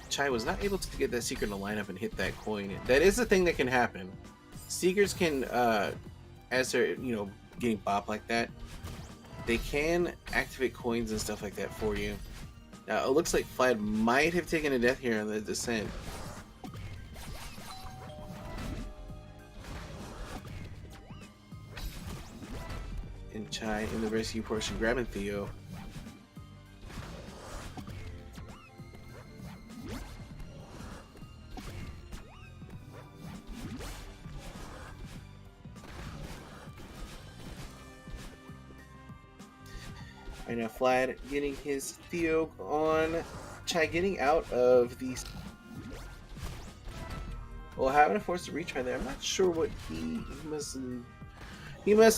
Chai was not able to get that Seeker to line up and hit that coin. That is a thing that can happen. Seekers can, as they're, you know, getting bopped like that, they can activate coins and stuff like that for you. Now, it looks like Flat might have taken a death here on the descent. And Chai in the rescue portion grabbing Theo. Right now, Flad getting his Theo on. Chai getting out of the. Well, having to force a retry there. I'm not sure what he must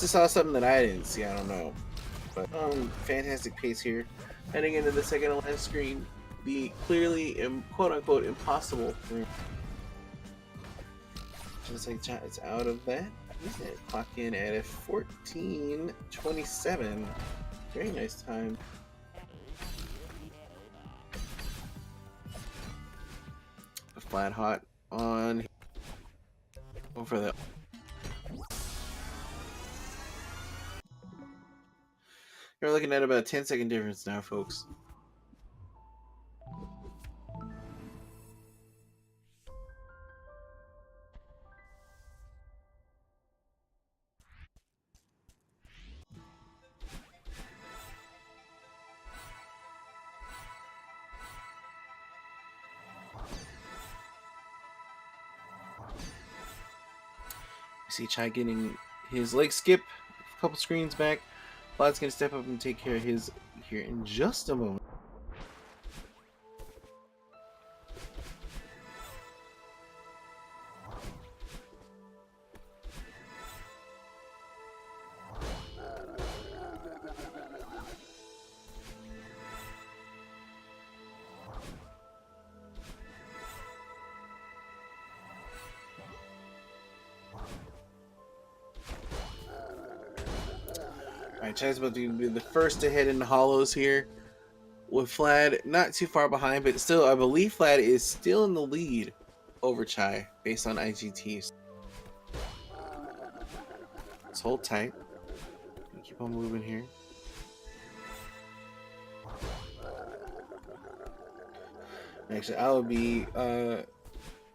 have saw something that I didn't see. I don't know. But fantastic pace here. Heading into the second to last screen, the clearly quote unquote impossible. Just like Chai is out of that. He's gonna clock in at a 14:27. Very nice time. A flat hot on over the. You're looking at about a 10-second difference now, folks. See Chai getting his leg skip a couple screens back. Vlad's gonna step up and take care of his here in just a moment. Alright, Chai's about to be the first to head into hollows here. With Flad not too far behind, but still, I believe Flad is still in the lead over Chai based on IGTs. Let's hold tight. Keep on moving here. Actually, I will be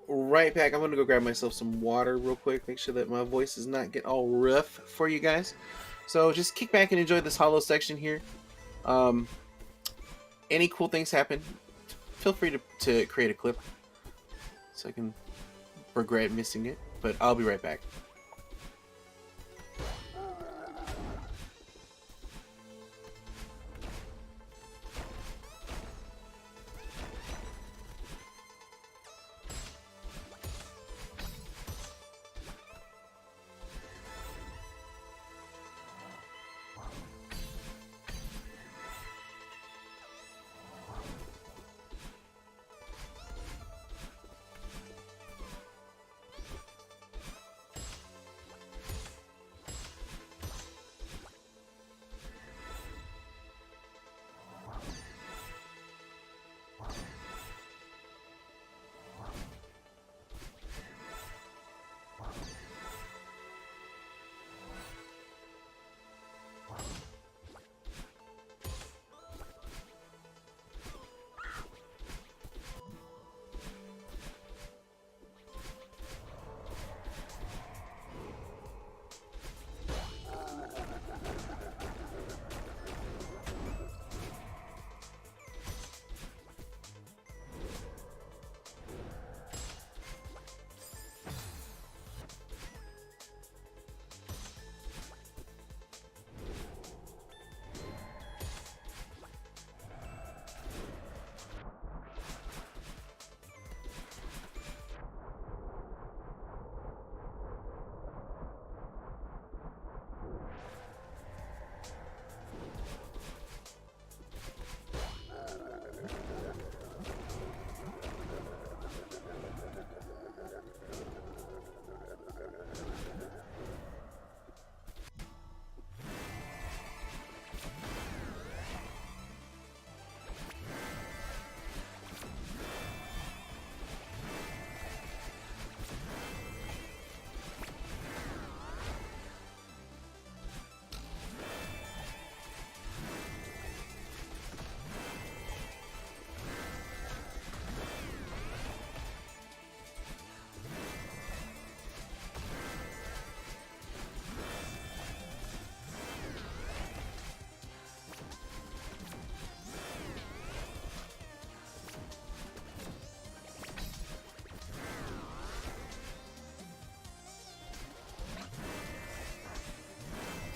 right back. I'm going to go grab myself some water real quick. Make sure that my voice does not get all rough for you guys. So just kick back and enjoy this hollow section here. Any cool things happen, feel free to create a clip so I can regret missing it. But I'll be right back.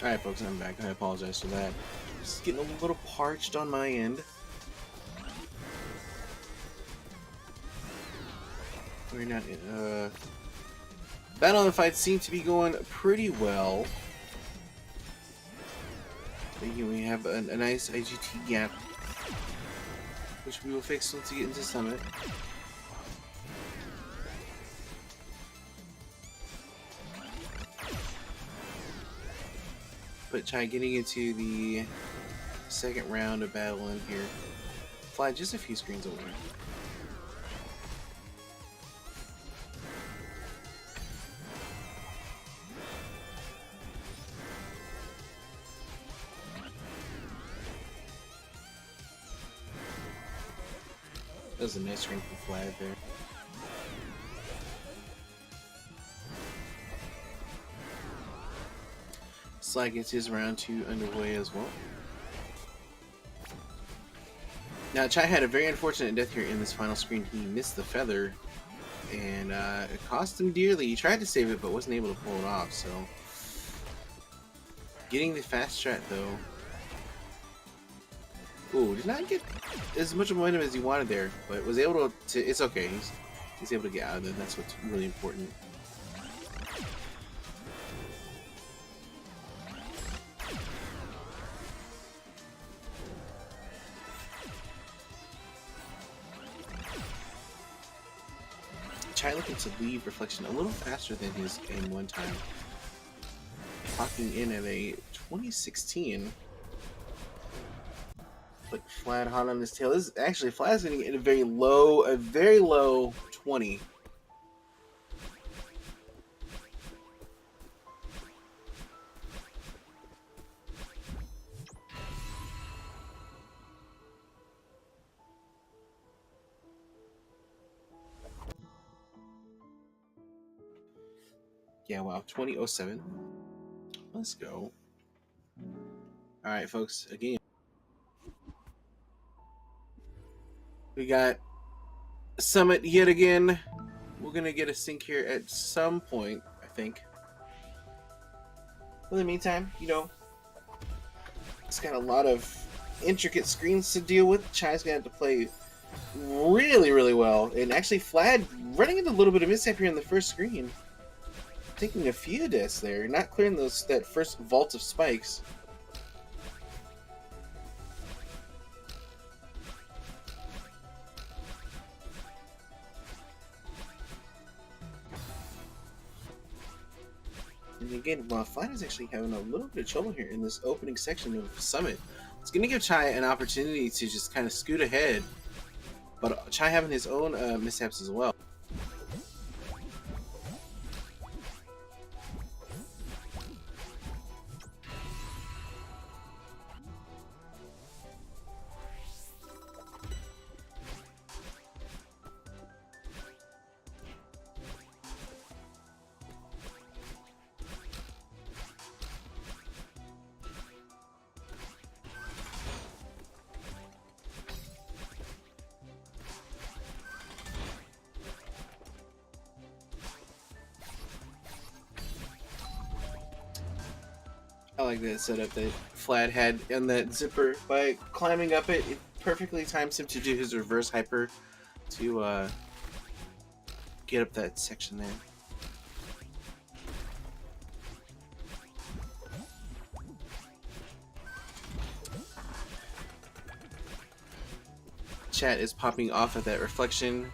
Alright folks, I'm back. I apologize for that. Just getting a little parched on my end. We're not. Battle and fight seem to be going pretty well. But here we have a nice IGT gap, which we will fix once we get into Summit. But Chai getting into the second round of battle in here. Fly just a few screens away. That was a nice screen from Flad there. Sly gets his round 2 underway as well. Now, Chai had a very unfortunate death here in this final screen. He missed the feather, and it cost him dearly. He tried to save it, but wasn't able to pull it off, so... Getting the fast strat, though. Ooh, did not get as much momentum as he wanted there, but was able to... It's okay. He's able to get out of there. That's what's really important. Chai looking to leave Reflection a little faster than his game one time. Clocking in at a 2016. But Flad hot on his tail. This is actually Flad's getting in a very low 20. Yeah, wow, 2007. Let's go. Alright, folks, again. We got Summit yet again. We're gonna get a sync here at some point, I think. In the meantime, you know, it's got a lot of intricate screens to deal with. Chai's gonna have to play really well. And actually, Flad running into a little bit of mishap here in the first screen. Taking a few deaths there, not clearing that first vault of spikes. And again, while Flat is actually having a little bit of trouble here in this opening section of Summit, it's going to give Chai an opportunity to just kind of scoot ahead, but Chai having his own mishaps as well. I like that setup that Flad had on that zipper. By climbing up it, it perfectly times him to do his reverse hyper to get up that section there. Chat is popping off at that reflection,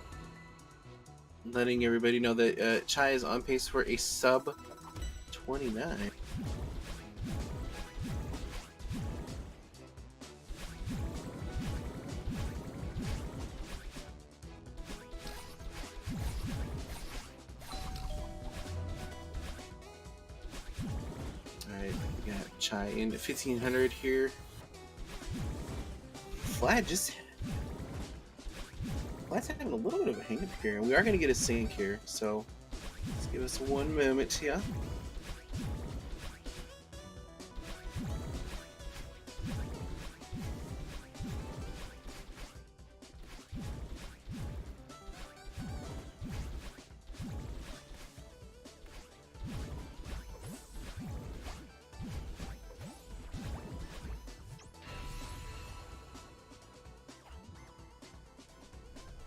letting everybody know that Chai is on pace for a sub 29. Alright, we got Chai into 1500 here. Flad's having a little bit of a hang up here, and we are going to get a sync here, so let's give us one moment here.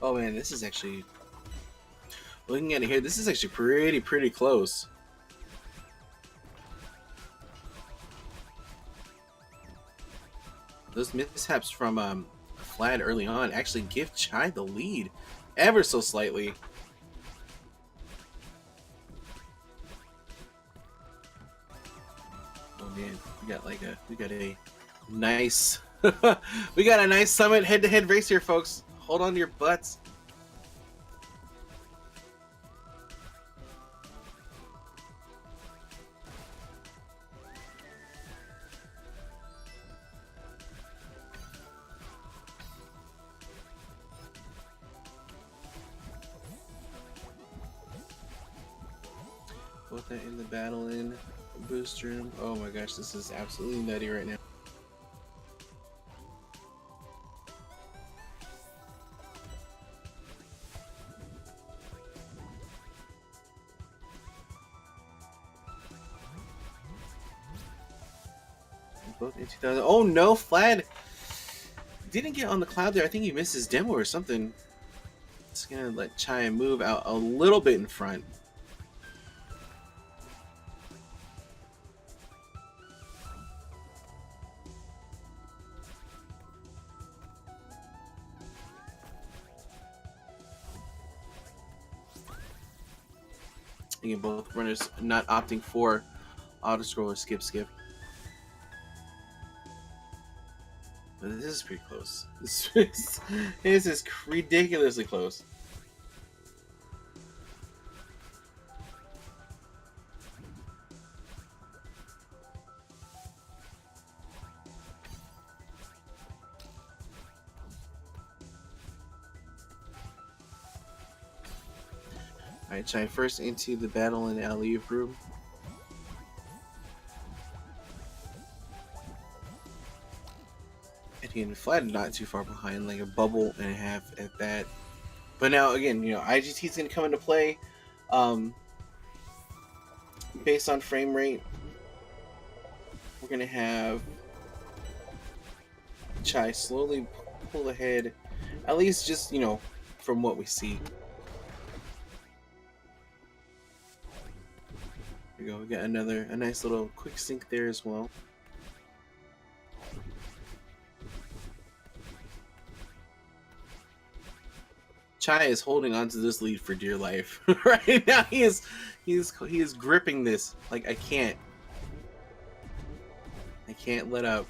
Oh man, this is actually, looking at it here, this is actually pretty close. Those mishaps from Flad early on actually give Chai the lead ever so slightly. Oh man, we got a nice we got a nice Summit head-to-head race here, folks. Hold on to your butts. Put that in the battle in boost room. Oh my gosh, this is absolutely nutty right now. Both in 2000. Oh no, Flad didn't get on the cloud there. I think he missed his demo or something. It's gonna let Chai move out a little bit in front. Again, both runners not opting for auto scroll or skip. But this is pretty close. This is ridiculously close. Alright, Chai first into the battle in the alley-oop room. And Flad not too far behind, like a bubble and a half at that. But now again, you know, IGT's gonna come into play based on frame rate. We're gonna have Chai slowly pull ahead, at least just, you know, from what we see. Here we go, we got a nice little quick sync there as well. Chai is holding onto this lead for dear life right now. He is gripping this like I can't let up.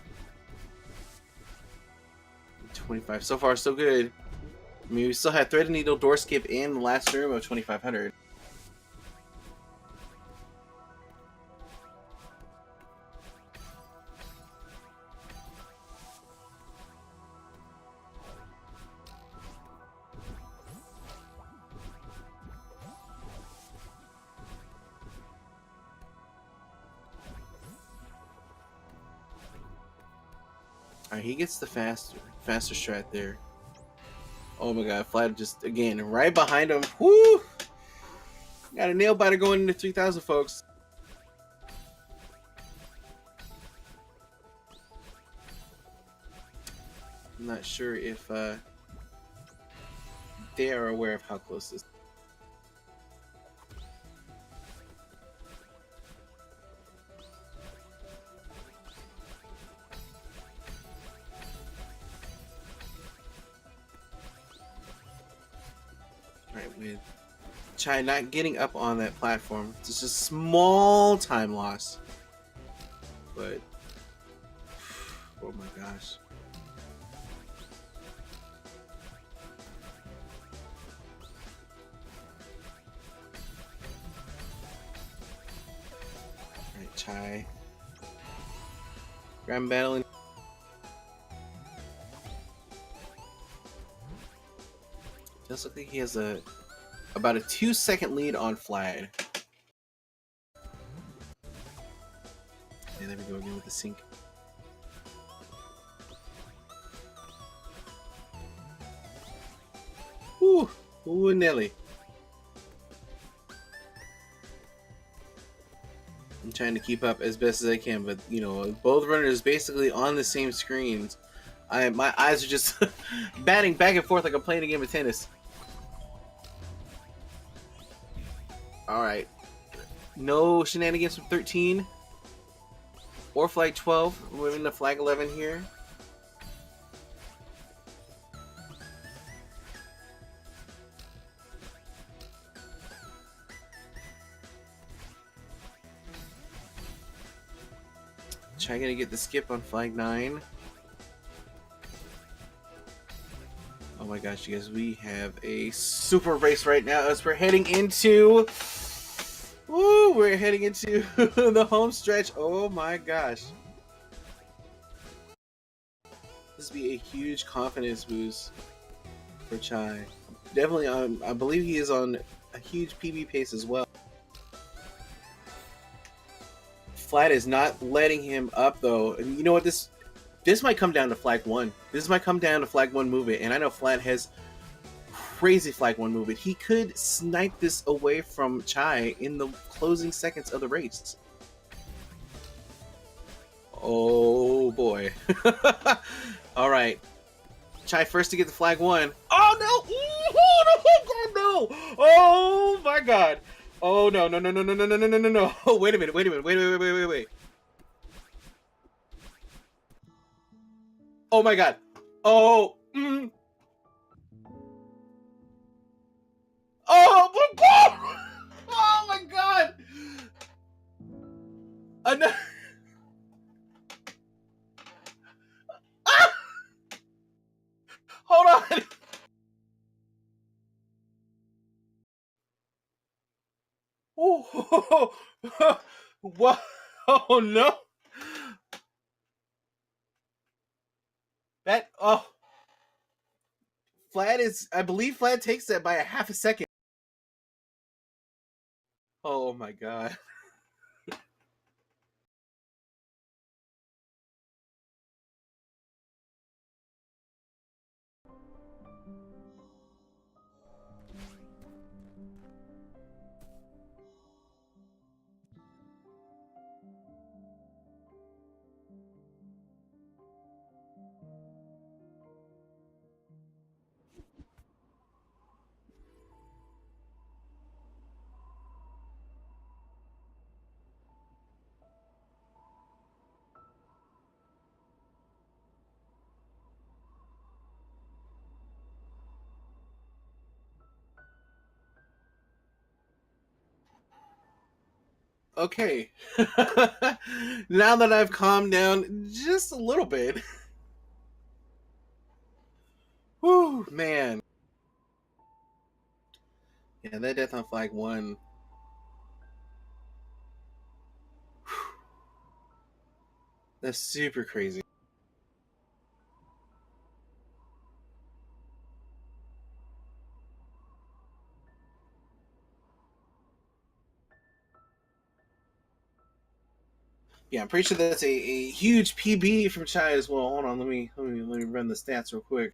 25 so far, so good. I mean, we still had threaded needle, door skip in the last room of 2500. Alright, he gets the faster strat there. Oh my god, Flad just, again, right behind him. Woo! Got a nail biter going into 3000, folks. I'm not sure if they are aware of how close this is. With Chai not getting up on that platform, it's just a small time loss. But oh my gosh. Alright, Chai. Grand battling. Does look like he has about a 2-second lead on Flad. Yeah, there we go again with the sync. Ooh, Nelly. I'm trying to keep up as best as I can, but you know, both runners basically on the same screens. My eyes are just batting back and forth like I'm playing a game of tennis. All right. No shenanigans from 13 or flag 12. We're moving to flag 11 here. Trying to get the skip on flag 9. Oh my gosh, you guys, we have a super race right now as we're heading into... Woo, we're heading into the home stretch. Oh my gosh. This would be a huge confidence boost for Chai. Definitely, I believe he is on a huge PB pace as well. Flat is not letting him up though. And you know what, this might come down to flag 1. This might come down to flag 1 movement, and I know Flat has crazy flag 1 movement. He could snipe this away from Chai in the closing seconds of the race. Oh boy. All right. Chai first to get the flag 1. Oh no! Oh no! Oh my god! Oh no! No! No! No! No! No! No! No! No! No! Oh, wait a minute! Wait a minute! Wait! Oh my god! Oh! Oh my god! Oh my god! Another. Ah! Hold on! Oh! What? Oh no! That Flat is, I believe Flat takes that by a half a second. Oh my god. Okay. Now that I've calmed down just a little bit. Whew, man. Yeah, that death on flag 1. That's super crazy. Yeah, I'm pretty sure that's a huge PB from Chai as well. Hold on, let me run the stats real quick.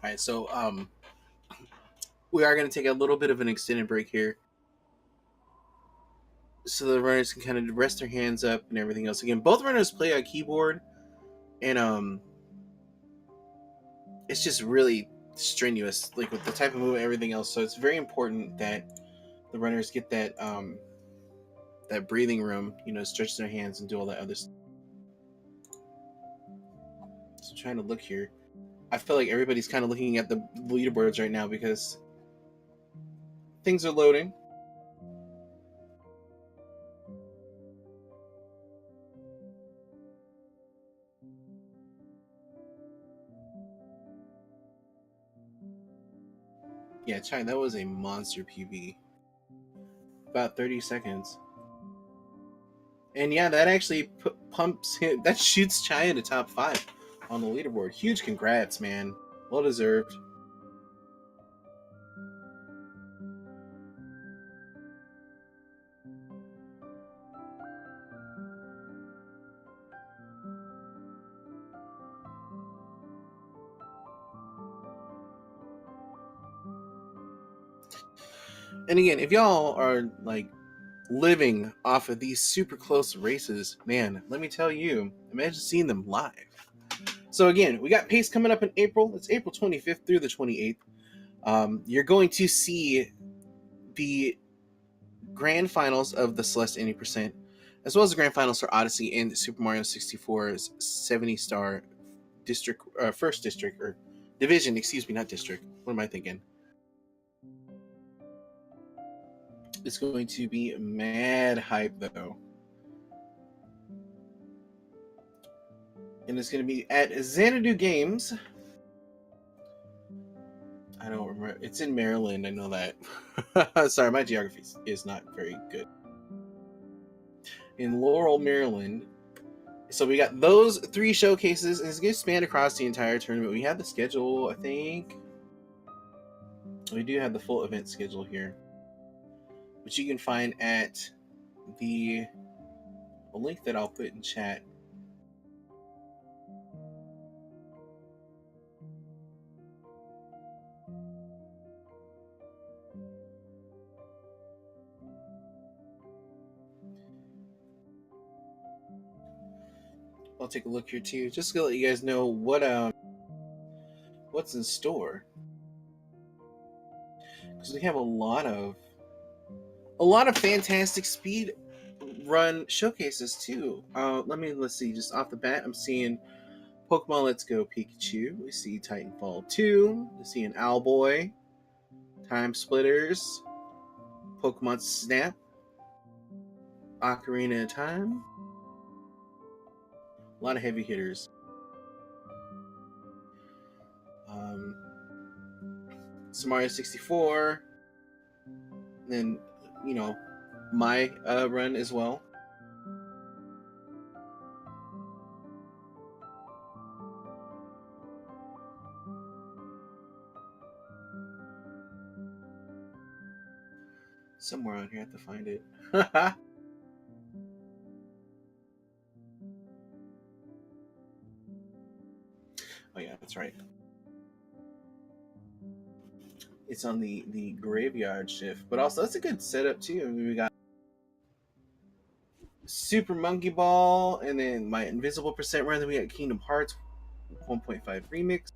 All right, so we are going to take a little bit of an extended break here, so the runners can kind of rest their hands up and everything else. Again, both runners play a keyboard, and it's just really strenuous, like with the type of movement, everything else. So it's very important that the runners get that that breathing room, stretch their hands and do all that other stuff. So I'm trying to look here. I feel like everybody's kind of looking at the leaderboards right now because things are loading. Yeah, Chai, that was a monster PB. About 30 seconds. And yeah, that actually pumps him. That shoots Chai in the top 5 on the leaderboard. Huge congrats, man. Well deserved. And again, if y'all are like living off of these super close races, man, let me tell you, imagine seeing them live. So again, we got Pace coming up in April. It's April 25th through the 28th. You're going to see the grand finals of the Celeste 80%, as well as the grand finals for Odyssey and Super Mario 64's 70-star district, first district, or division, excuse me, not district. What am I thinking? It's going to be mad hype, though. And it's going to be at Xanadu Games. I don't remember. It's in Maryland. I know that. Sorry, my geography is not very good. In Laurel, Maryland. So we got those 3 showcases, and it's going to span across the entire tournament. We have the schedule, I think. We do have the full event schedule here, which you can find at the link that I'll put in chat. I'll take a look here too, just to let you guys know what's in store, because we have a lot of fantastic speed run showcases too. Let's see. Just off the bat, I'm seeing Pokemon Let's Go Pikachu. We see Titanfall 2. We see an Owlboy, Time Splitters, Pokemon Snap, Ocarina of Time. A lot of heavy hitters. Mario 64. And then, my run as well. Somewhere on here, I have to find it. Oh yeah, that's right. It's on the graveyard shift, but also that's a good setup too. I mean, we got Super Monkey Ball, and then my Invisible Percent run. Then we got Kingdom Hearts 1.5 remix,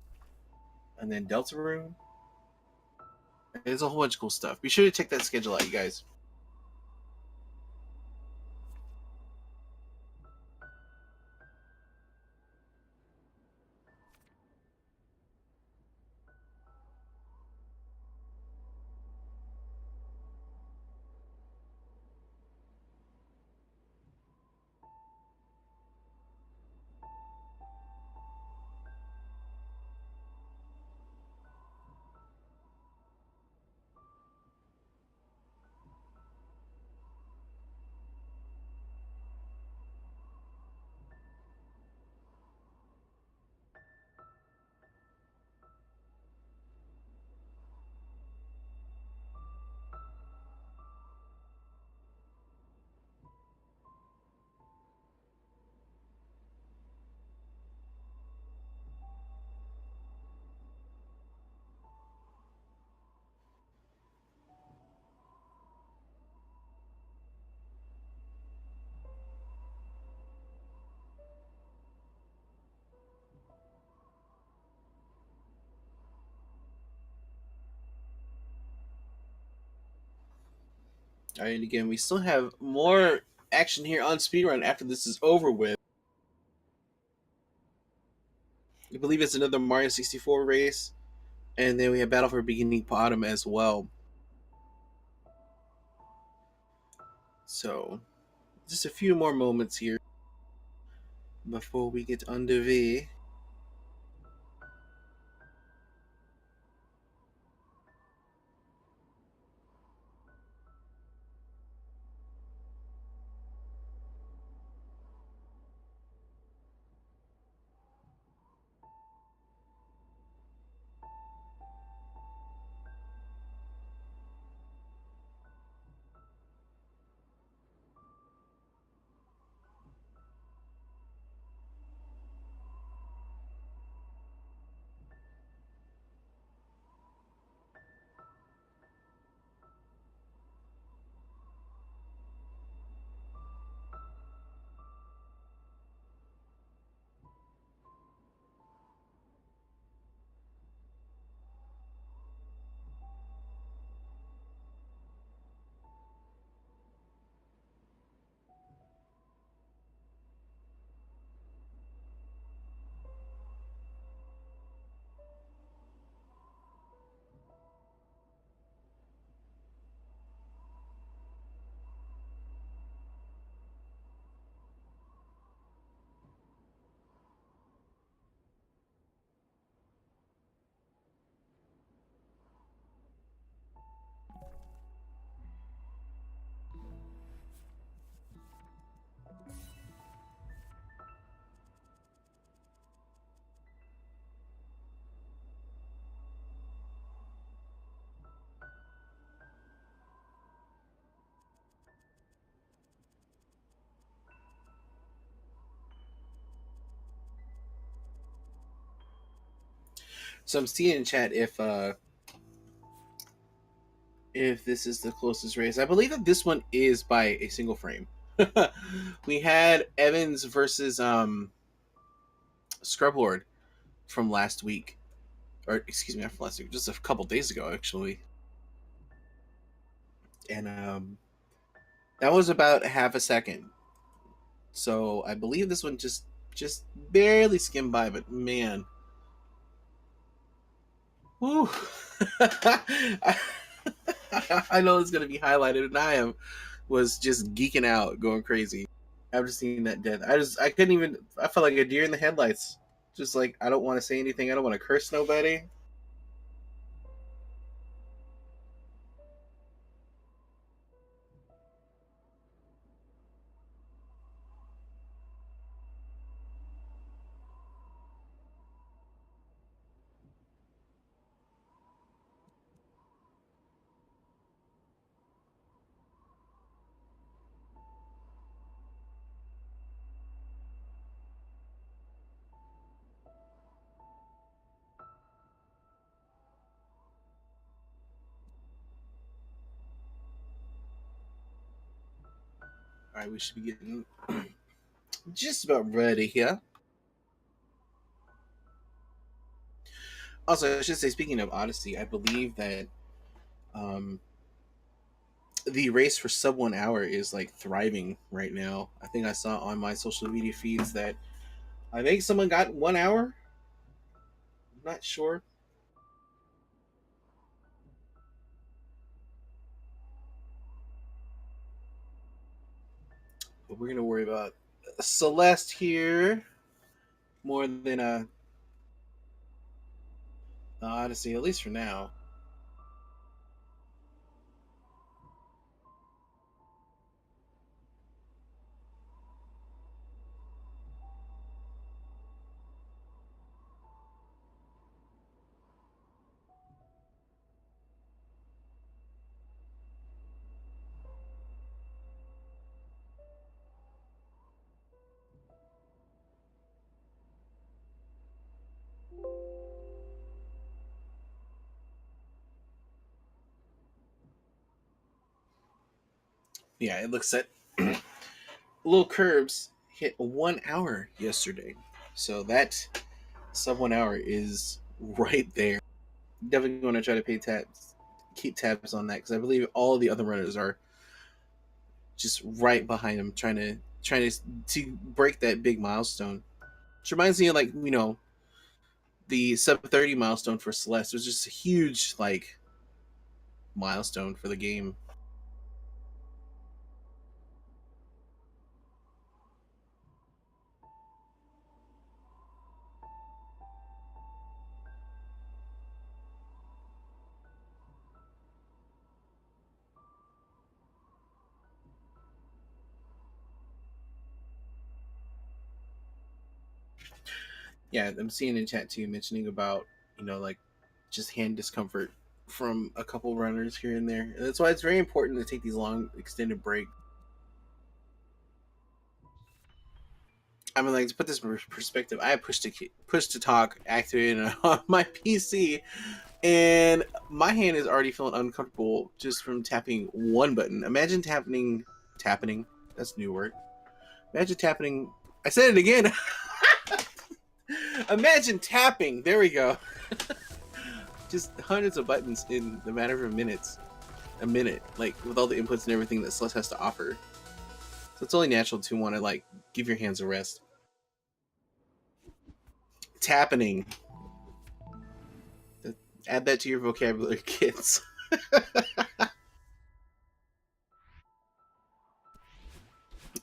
and then Deltarune. There's a whole bunch of cool stuff. Be sure to check that schedule out, you guys. All right, again, we still have more action here on Speedrun after this is over with. I believe it's another Mario 64 race, and then we have Battle for Bikini Bottom as well. So, just a few more moments here before we get underway. So I'm seeing in chat if this is the closest race. I believe that this one is by a single frame. We had Evans versus Scrublord from last week, or excuse me, not from last week, just a couple days ago actually, and that was about half a second. So I believe this one just barely skimmed by, but man, woo! I know it's gonna be highlighted, and was just geeking out, going crazy after seeing that death. I couldn't even. I felt like a deer in the headlights. Just like, I don't want to say anything. I don't want to curse nobody. All right, we should be getting just about ready here. Also, I should say, speaking of Odyssey, I believe that um, the race for sub 1 hour is like thriving right now. I think I saw on my social media feeds that I think someone got 1 hour. I'm not sure. But we're gonna worry about Celeste here more than Odyssey, at least for now. Yeah, it looks at Little Curbs hit 1 hour yesterday, so that sub 1 hour is right there. Definitely going to try to keep tabs on that, because I believe all the other runners are just right behind him, trying to break that big milestone. Which reminds me of, like, the sub 30 milestone for Celeste. It was just a huge, like, milestone for the game. Yeah, I'm seeing in chat too, mentioning about, like, just hand discomfort from a couple runners here and there. And that's why it's very important to take these long extended breaks. I mean, like, to put this in perspective, I have push to talk activated on my PC, and my hand is already feeling uncomfortable just from tapping one button. Imagine tapping. That's a new word. Imagine tapping. I said it again. Imagine tapping. There we go. Just hundreds of buttons in the matter of minutes. A minute, like, with all the inputs and everything that Celeste has to offer. So it's only natural to want to, like, give your hands a rest. Tapping. Add that to your vocabulary, kids. All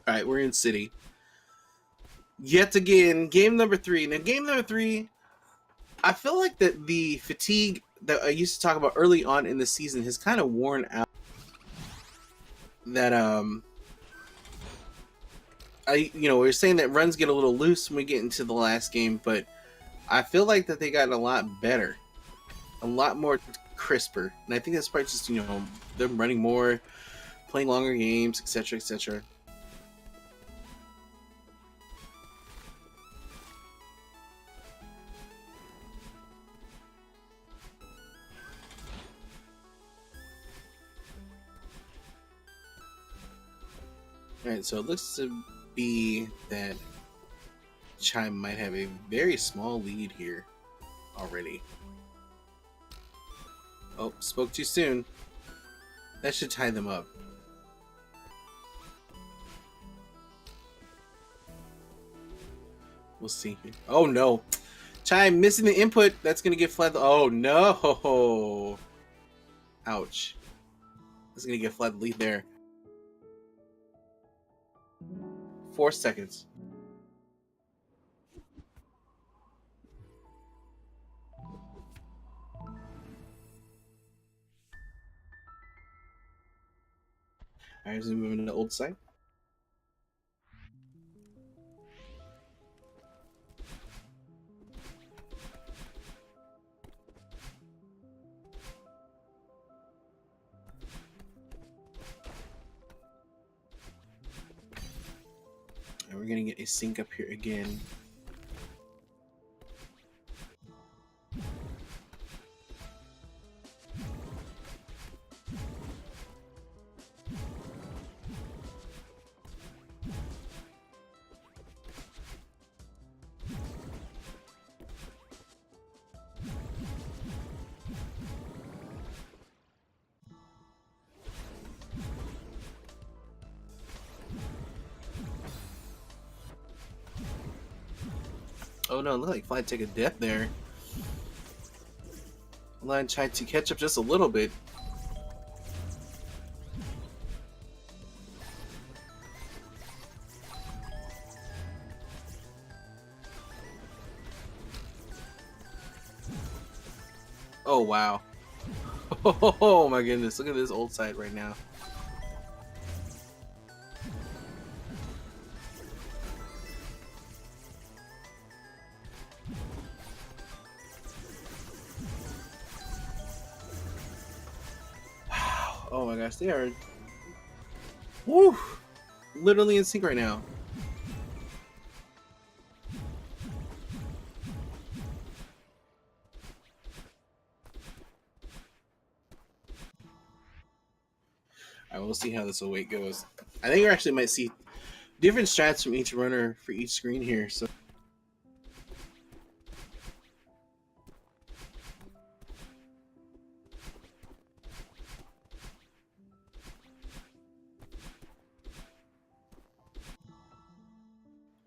right, we're in city. Yet again, game number 3. Now, game number 3, I feel like that the fatigue that I used to talk about early on in the season has kind of worn out. That we were saying that runs get a little loose when we get into the last game, but I feel like that they got a lot better, a lot more crisper, and I think that's probably just them running more, playing longer games, etc., etc. Alright, so it looks to be that Chime might have a very small lead here already. Oh, spoke too soon. That should tie them up. We'll see. Oh no. Chime missing the input. That's going to get flat. Oh no. Ouch. That's going to get flat lead there. 4 seconds. Alright, so moving to the old side. And we're gonna get a sync up here again. Oh no, it looked like Fly took a death there. Line tried to catch up just a little bit. Oh wow. Oh my goodness, look at this old side right now. Oh my gosh, they are woo, literally in sync right now. Alright, we'll see how this await goes. I think you actually might see different strats from each runner for each screen here. So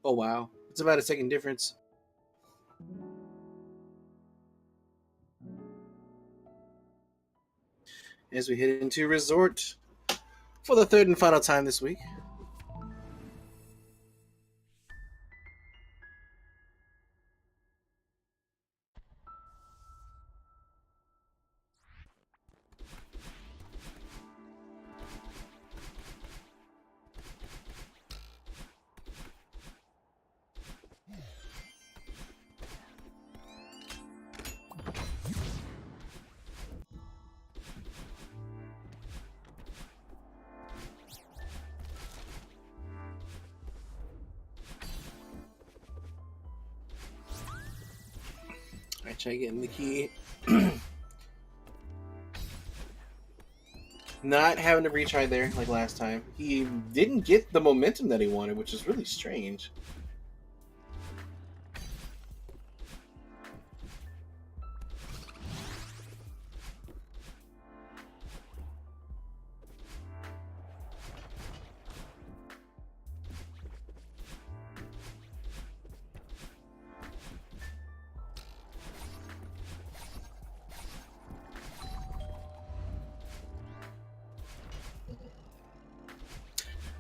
oh wow, it's about a second difference. As we head into Resort for the third and final time this week. Alright, try getting the key. Not having to retry there like last time. He didn't get the momentum that he wanted, which is really strange.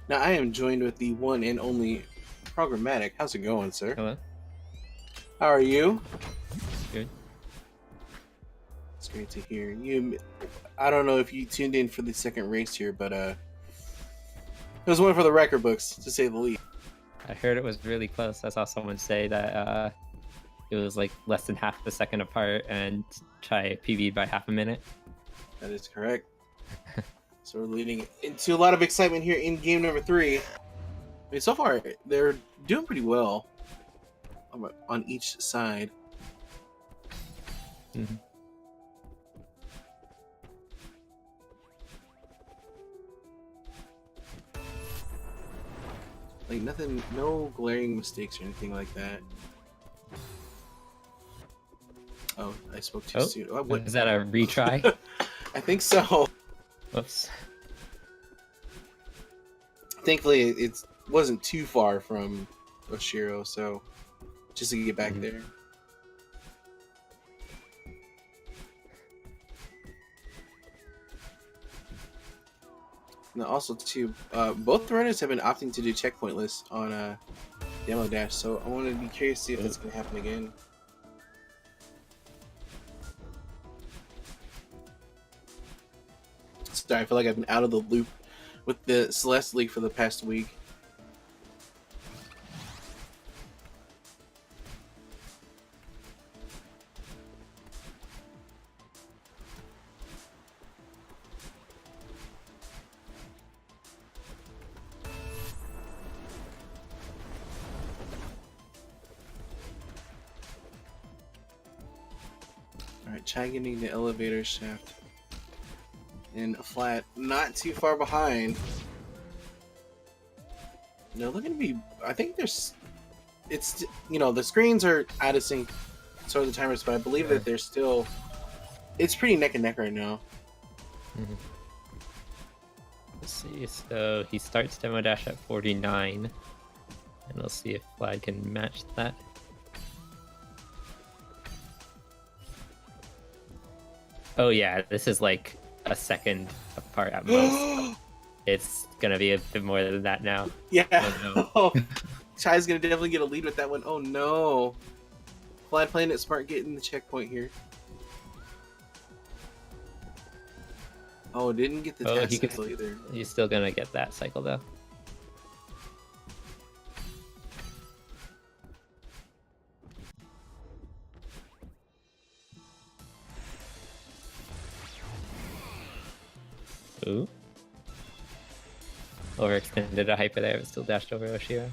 Now I am joined with the one and only Programmatic. How's it going, sir?
Hello.
How are you?
Good.
It's great to hear you. I don't know if you tuned in for the second race here, but it was one for the record books, to say the least.
I heard it was really close. I saw someone say that it was like less than half the second apart and try PB'd by half a minute.
That is correct. So we're leading into a lot of excitement here in game number 3. I mean, so far, they're doing pretty well on each side.
Mm-hmm.
Like nothing, no glaring mistakes or anything like that. Oh, I spoke too soon. Oh, what?
Is that a retry?
I think so.
Whoops.
Thankfully, it wasn't too far from Oshiro, so just to get back there. And also, too, both runners have been opting to do checkpointless on Demo Dash, so I want to be curious to see if that's going to happen again. Sorry, I feel like I've been out of the loop with the Celeste League for the past week. Alright, Chai getting the elevator shaft. And Flat, not too far behind. They're looking to be. I think there's. It's, you know, the screens are out of sync, so are the timers, but I believe that they're still. It's pretty neck and neck right now.
Let's see. So he starts Demo Dash at 49, and we'll see if Flag can match that. Oh yeah, this is like a second apart at most. It's gonna be a bit more than that now.
Yeah.
Oh,
Oh, Chai's gonna definitely get a lead with that one. Oh no. Vlad playing it smart, getting the checkpoint here. Oh, didn't get the test cycle either.
He's still gonna get that cycle though. Ooh. Overextended a hyper there, but still dashed over Oshiro.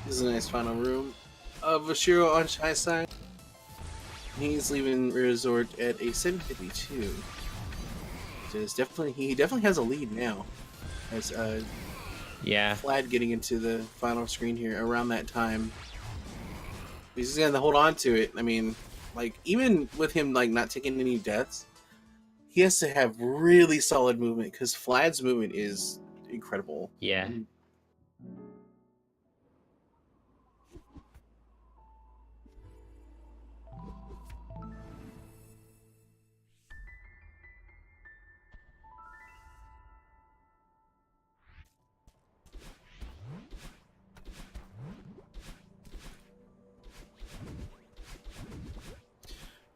This is a nice final room of Oshiro on Chai's side. He's leaving Resort at a 752. So it's definitely, he definitely has a lead now. As
yeah,
Vlad getting into the final screen here around that time. He's just gonna hold on to it. I mean, like, even with him like not taking any deaths, he has to have really solid movement because Vlad's movement is incredible.
yeah.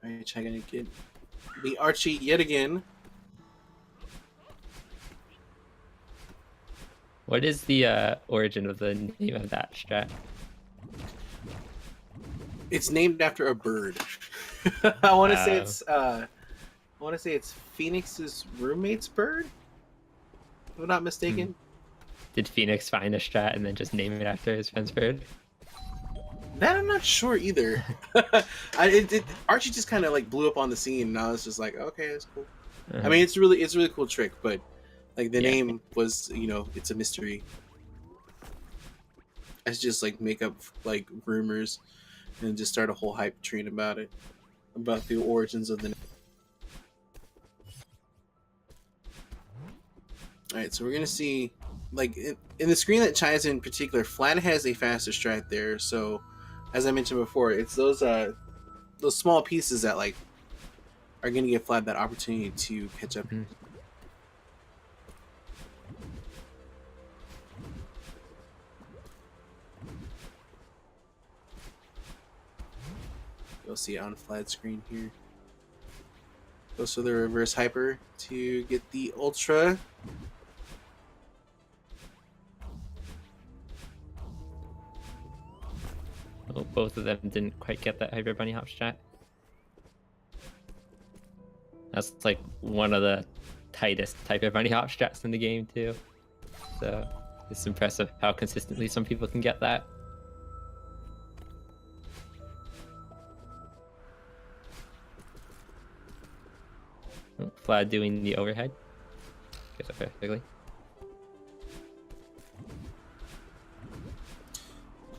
Alright, Chai gonna get the Archie yet again.
What is the origin of the name of that strat?
It's named after a bird. I want to say it's Phoenix's roommate's bird, if I'm not mistaken.
Did Phoenix find a strat and then just name it after his friend's bird?
That I'm not sure either. Archie just kind of like blew up on the scene, and I was just like, okay, that's cool. I mean, it's a really cool trick, but like the name was, you know, it's a mystery. I should just like make up like rumors and just start a whole hype train about it, about the origins of the name. All right, so we're gonna see, like in the screen that Chai's in particular, Flat has a faster strat there. So, as I mentioned before, it's those small pieces that like are gonna give Flat that opportunity to catch up. You'll see it on flat screen here. Goes for the reverse hyper to get the ultra.
Oh, both of them didn't quite get that hyper bunny hop strat. That's like one of the tightest type of bunny hop strats in the game too. So It's impressive how consistently some people can get that. Oh, Flad doing the overhead. Gets it perfectly.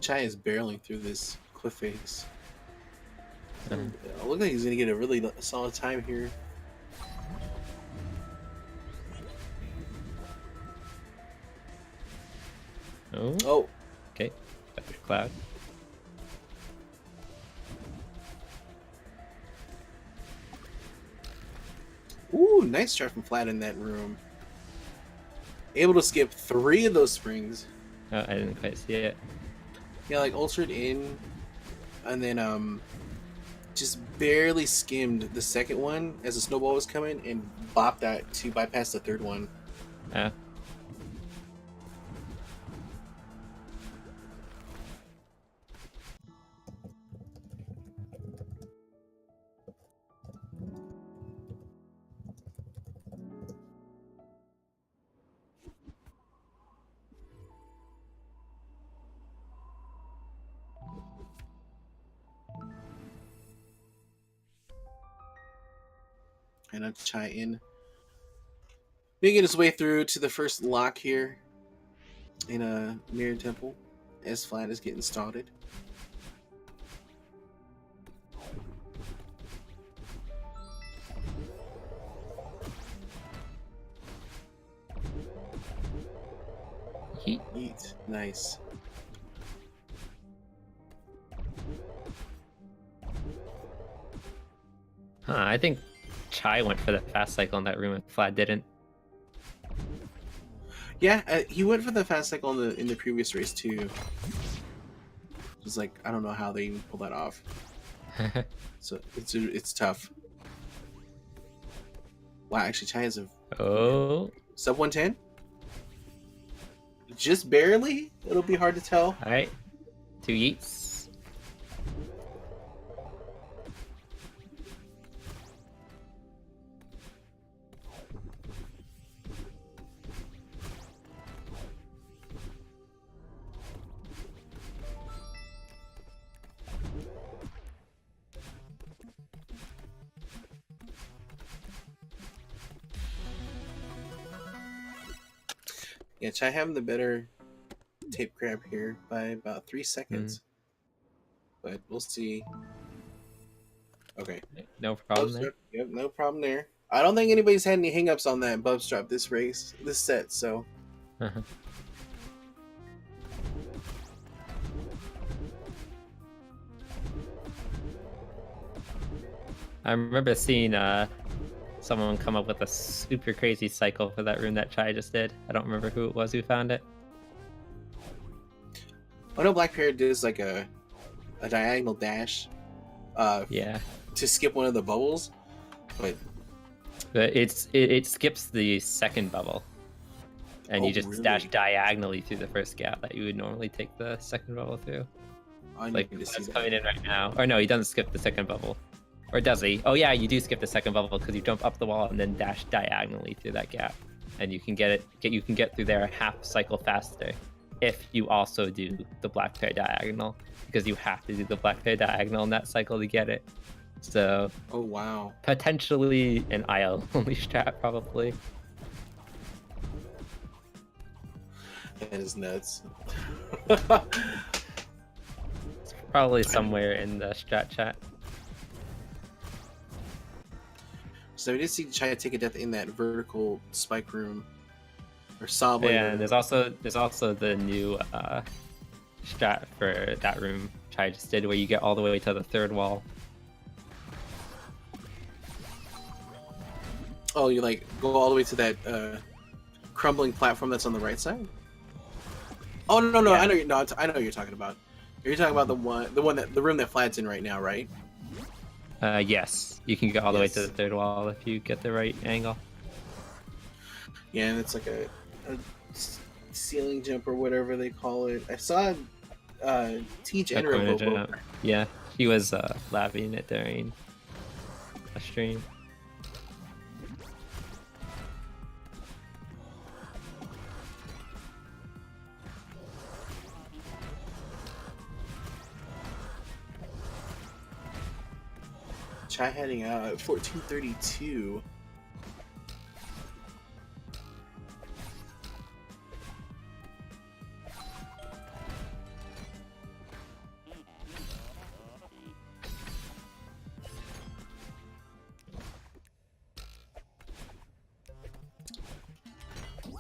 Chai is barreling through this cliff face.
Uh-huh.
Looks like he's gonna get a really solid time here.
Oh. Okay. That's Cloud.
Ooh, nice start from Flat in that room. Able to skip 3 of those springs.
Oh, I didn't quite see it.
Yeah, like ulcered in, and then just barely skimmed the second one as the snowball was coming, and bopped that to bypass the third one. And a Chai in. Making his way through to the first lock here in a Mirror Temple as Flat is getting started. Eat. Nice.
I think Chai went for the fast cycle in that room and Flat didn't.
Yeah, he went for the fast cycle in the previous race too. Just like, I don't know how they even pull that off. So it's tough. Wow, actually Chai has a sub 110. Just barely. It'll be hard to tell.
All right, 2 yeets.
Yeah, Chai having the better tape grab here by about 3 seconds. But we'll see. Okay.
No problem there.
Yep, no problem there. I don't think anybody's had any hangups on that bub strap this set, so.
I remember seeing someone come up with a super crazy cycle for that room that Chai just did. I don't remember who it was who found it.
I know Black Parrot does like a diagonal dash.
Yeah.
To skip one of the bubbles, but
it skips the second bubble, and you just
really?
dash diagonally through the first gap that you would normally take the second bubble through.
I
Like
need to see
that's
that.
coming in right now. Or no, he doesn't skip the second bubble. Or does he? Oh yeah, you do skip the second bubble because you jump up the wall and then dash diagonally through that gap, and you can get through there a half cycle faster if you also do the black pair diagonal, because you have to do the black pair diagonal in that cycle to get it. So
Oh wow.
potentially an IL only strat probably.
That is nuts.
It's probably somewhere in the strat chat.
So we did see Chai take a death in that vertical spike room, or saw blade.
Yeah, and there's also the new strat for that room Chai just did, where you get all the way to the third wall.
Oh, you like go all the way to that crumbling platform that's on the right side? Oh no,
Yeah.
I know I know what you're talking about. You're talking about the room that Flat's in right now, right?
Yes, you can get all the way
Yes.
to the third wall if you get the right angle.
Yeah, and it's like a ceiling jump or whatever they call it. I saw Teach enter a Bobo.
Yeah, he was laughing it during a stream.
Chai heading out at 14:32.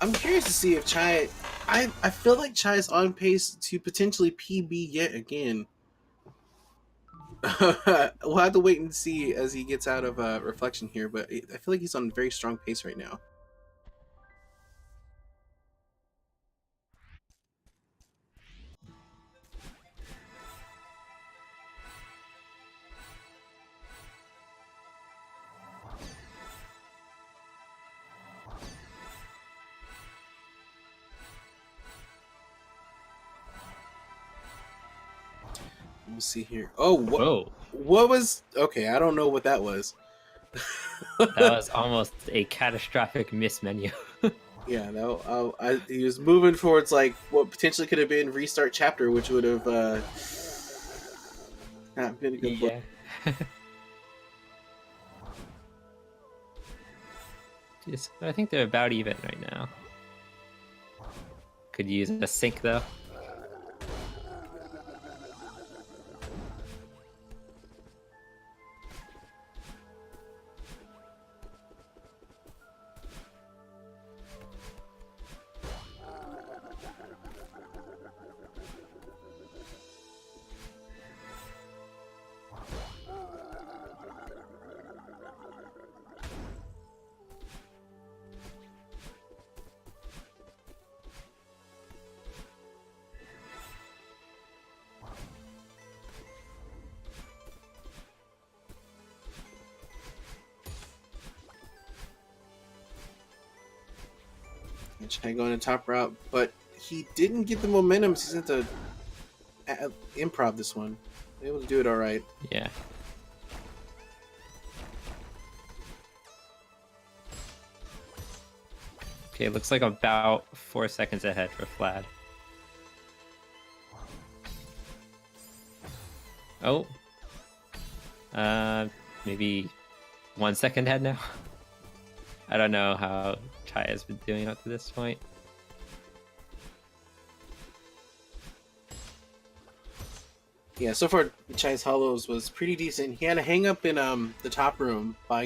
I'm curious to see if Chai. I feel like Chai is on pace to potentially PB yet again. We'll have to wait and see as he gets out of reflection here, but I feel like he's on a very strong pace right now. We'll see here. Oh,
Whoa.
What was... Okay, I don't know what that was.
That was almost a catastrophic miss menu.
Yeah, no, he was moving towards like what potentially could have been restart chapter, which would have not been a good look.
Just, I think they're about even right now. Could use a sync though.
Chai going to top route, but he didn't get the momentum. He's at the improv this one. Able to do it all right.
Yeah. Okay, looks like about 4 seconds ahead for Flad. Oh. Maybe 1 second ahead now. I don't know how Chai has been doing up to this point.
Yeah, so far Chai's hollows was pretty decent. He had a hang up in the top room by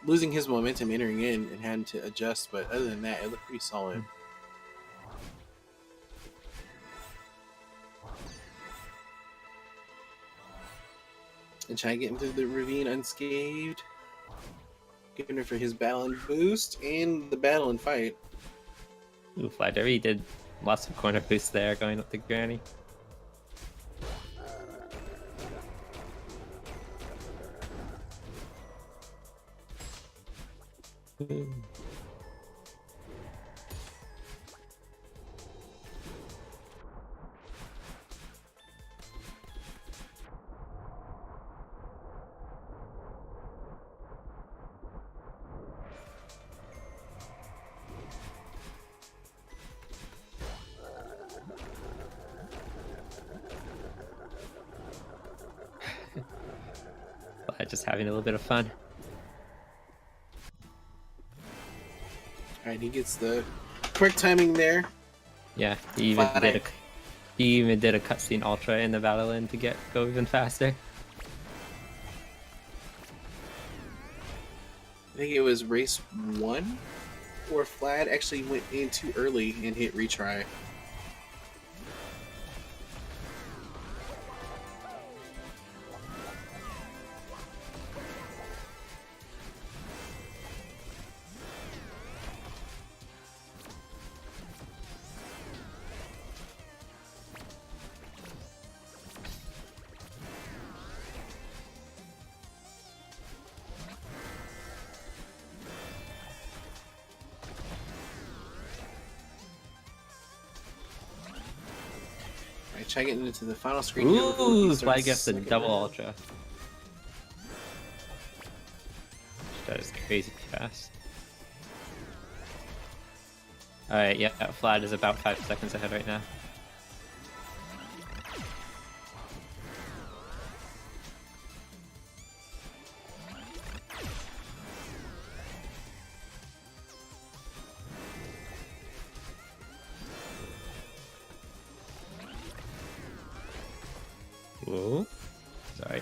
losing his momentum entering in and having to adjust, but other than that, it looked pretty solid. And Chai getting to the ravine unscathed. Giving it for his battle and boost and the battle and fight.
Ooh, Fladervy did lots of corner boosts there going up to Granny. Ooh. Just having a little bit of fun.
Alright, he gets the quick timing there.
Yeah, he even did a cutscene ultra in the battle in to go even faster.
I think it was race 1 where Flad actually went in too early and hit retry. Try getting into the final screen.
Ooh, Flag gets the double ultra. That is crazy fast. Alright, yeah, Flad is about 5 seconds ahead right now. Whoa. Sorry.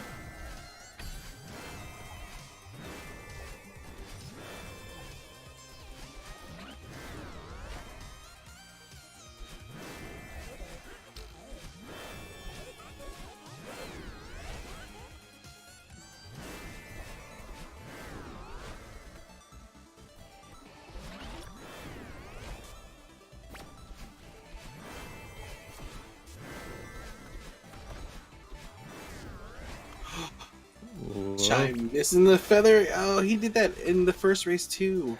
Chai missing the feather. Oh, he did that in the first race too.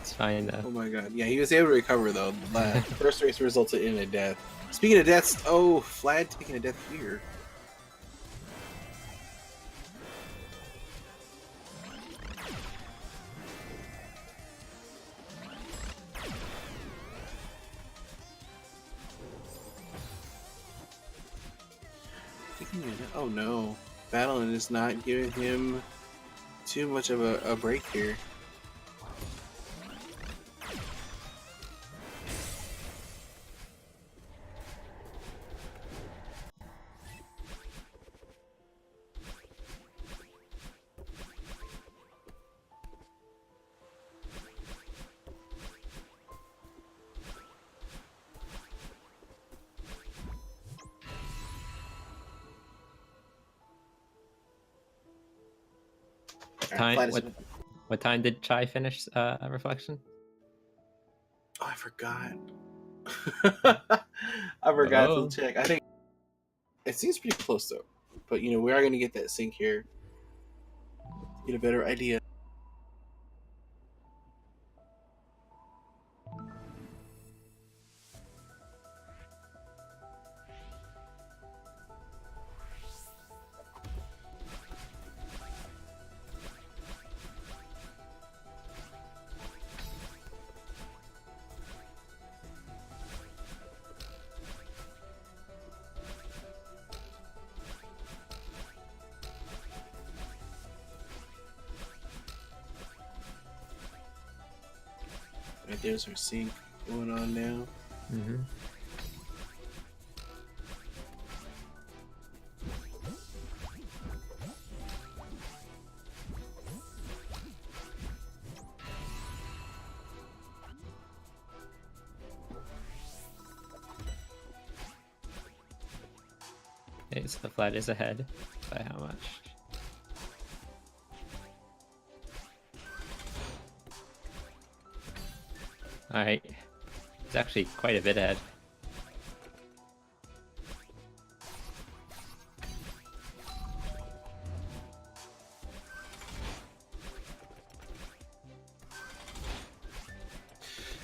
It's fine though.
Oh my god. Yeah, he was able to recover though. The first race resulted in a death. Speaking of deaths, oh, Flad taking a death here. Oh no. Battling is not giving him too much of a break here.
What time did Chai finish Reflection?
Oh, I forgot. I forgot to check. I think it seems pretty close though. But you know, we are going to get that sync here. Get a better idea. Right there's our sync going on now.
Mm-hmm. Okay, so the Flad is ahead. By how much? Alright. It's actually quite a bit ahead.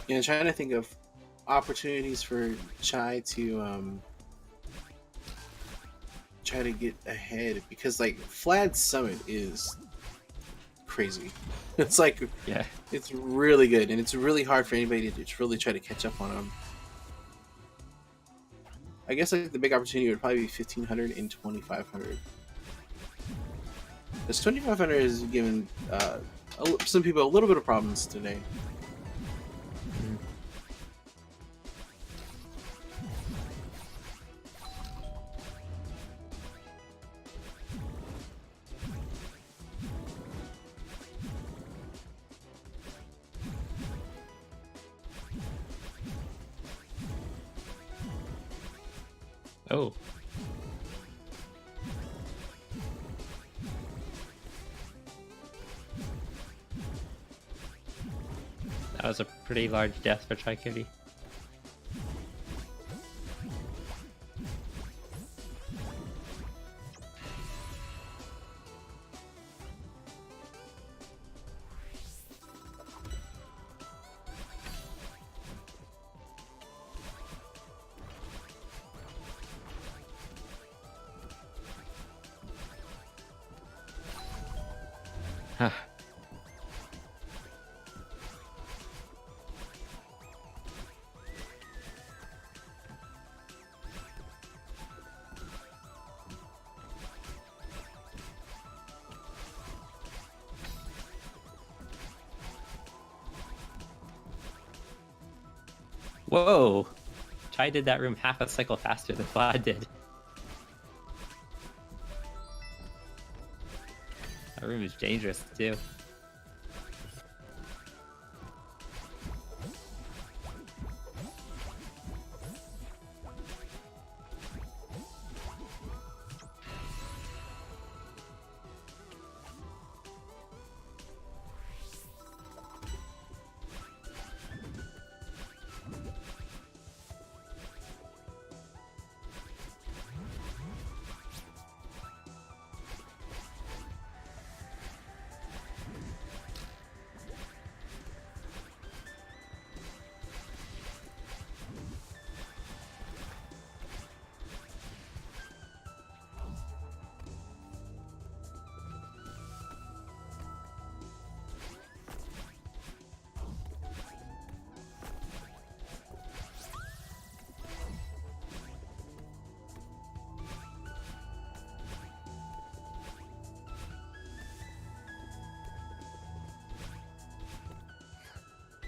Yeah, trying to think of opportunities for Chai to try to get ahead, because like Flad's summit is crazy. It's like,
yeah,
it's really good, and it's really hard for anybody to really try to catch up on him. I guess like the big opportunity would probably be 1500 and 2500. This 2500 is giving some people a little bit of problems today.
Oh. That was a pretty large death for Chaikitty. Huh. Whoa! Chai did that room half a cycle faster than Vlad did. room is dangerous too.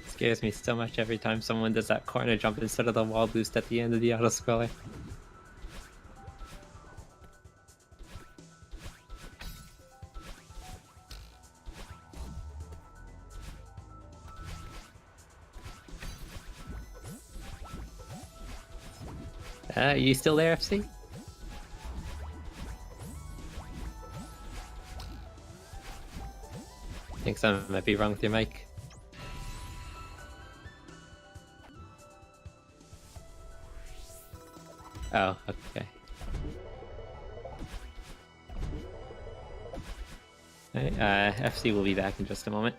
Scares me so much every time someone does that corner jump instead of the wall boost at the end of the auto scroller. You still there, FC? I think something might be wrong with your mic. Oh, okay. Alright, FC will be back in just a moment.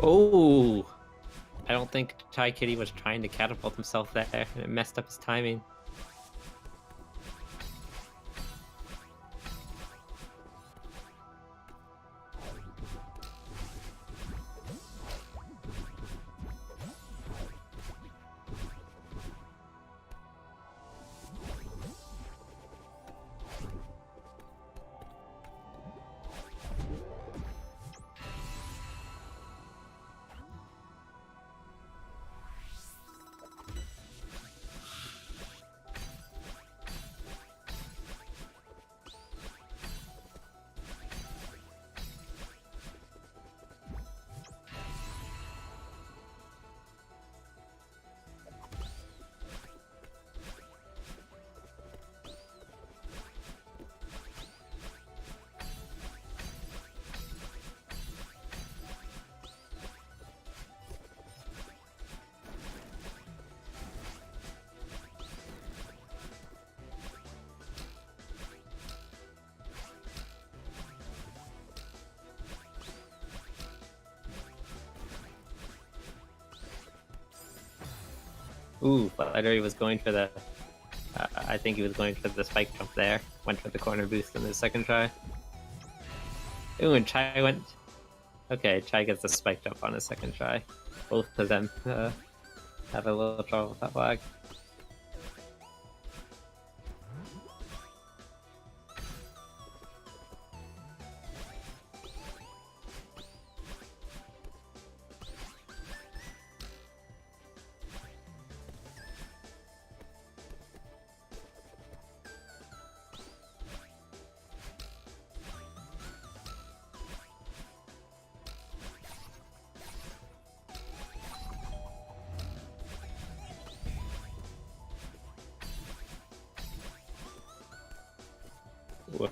Oh! I don't think Chaikitty was trying to catapult himself there, and it messed up his timing. Ooh, Fladervy was going for the... I think he was going for the spike jump there. Went for the corner boost in the second try. Ooh, and Chai went... Okay, Chai gets the spike jump on his second try. Both of them have a little trouble with that flag.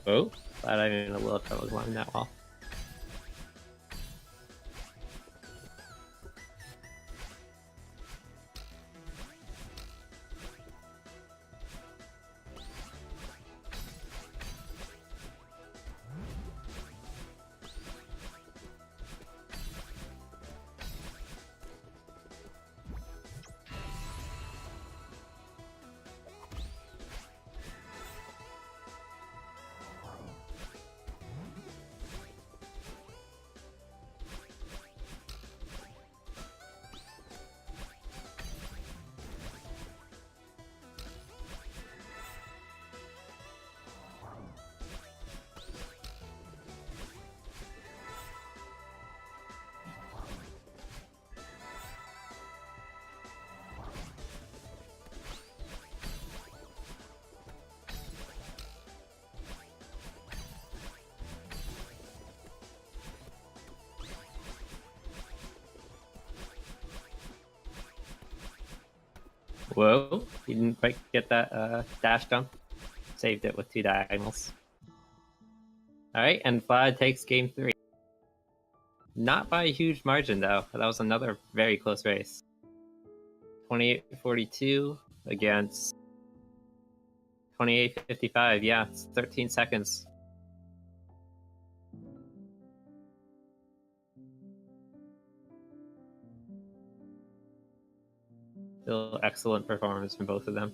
Whoa, glad I'm in a little trouble climbing that wall. Whoa, he didn't quite get that dash jump. Saved it with 2 diagonals. Alright, and Vlad takes game 3. Not by a huge margin, though. That was another very close race. 28:42 against 28:55. Yeah, it's 13 seconds. Still excellent performance from both of them.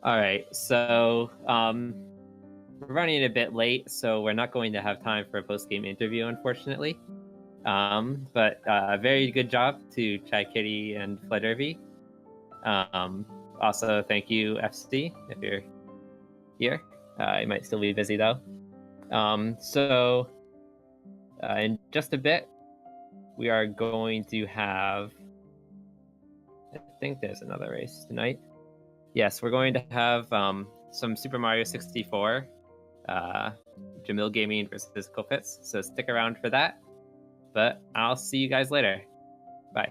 All right, so we're running a bit late, so we're not going to have time for a post-game interview, unfortunately. But very good job to Chaikitty and Fladervy. Also, thank you, FC, if you're here. You might still be busy, though. So in just a bit, we are going to have... I think there's another race tonight. Yes, we're going to have some Super Mario 64, Jamil Gaming versus Kofitz, so stick around for that. But I'll see you guys later. Bye.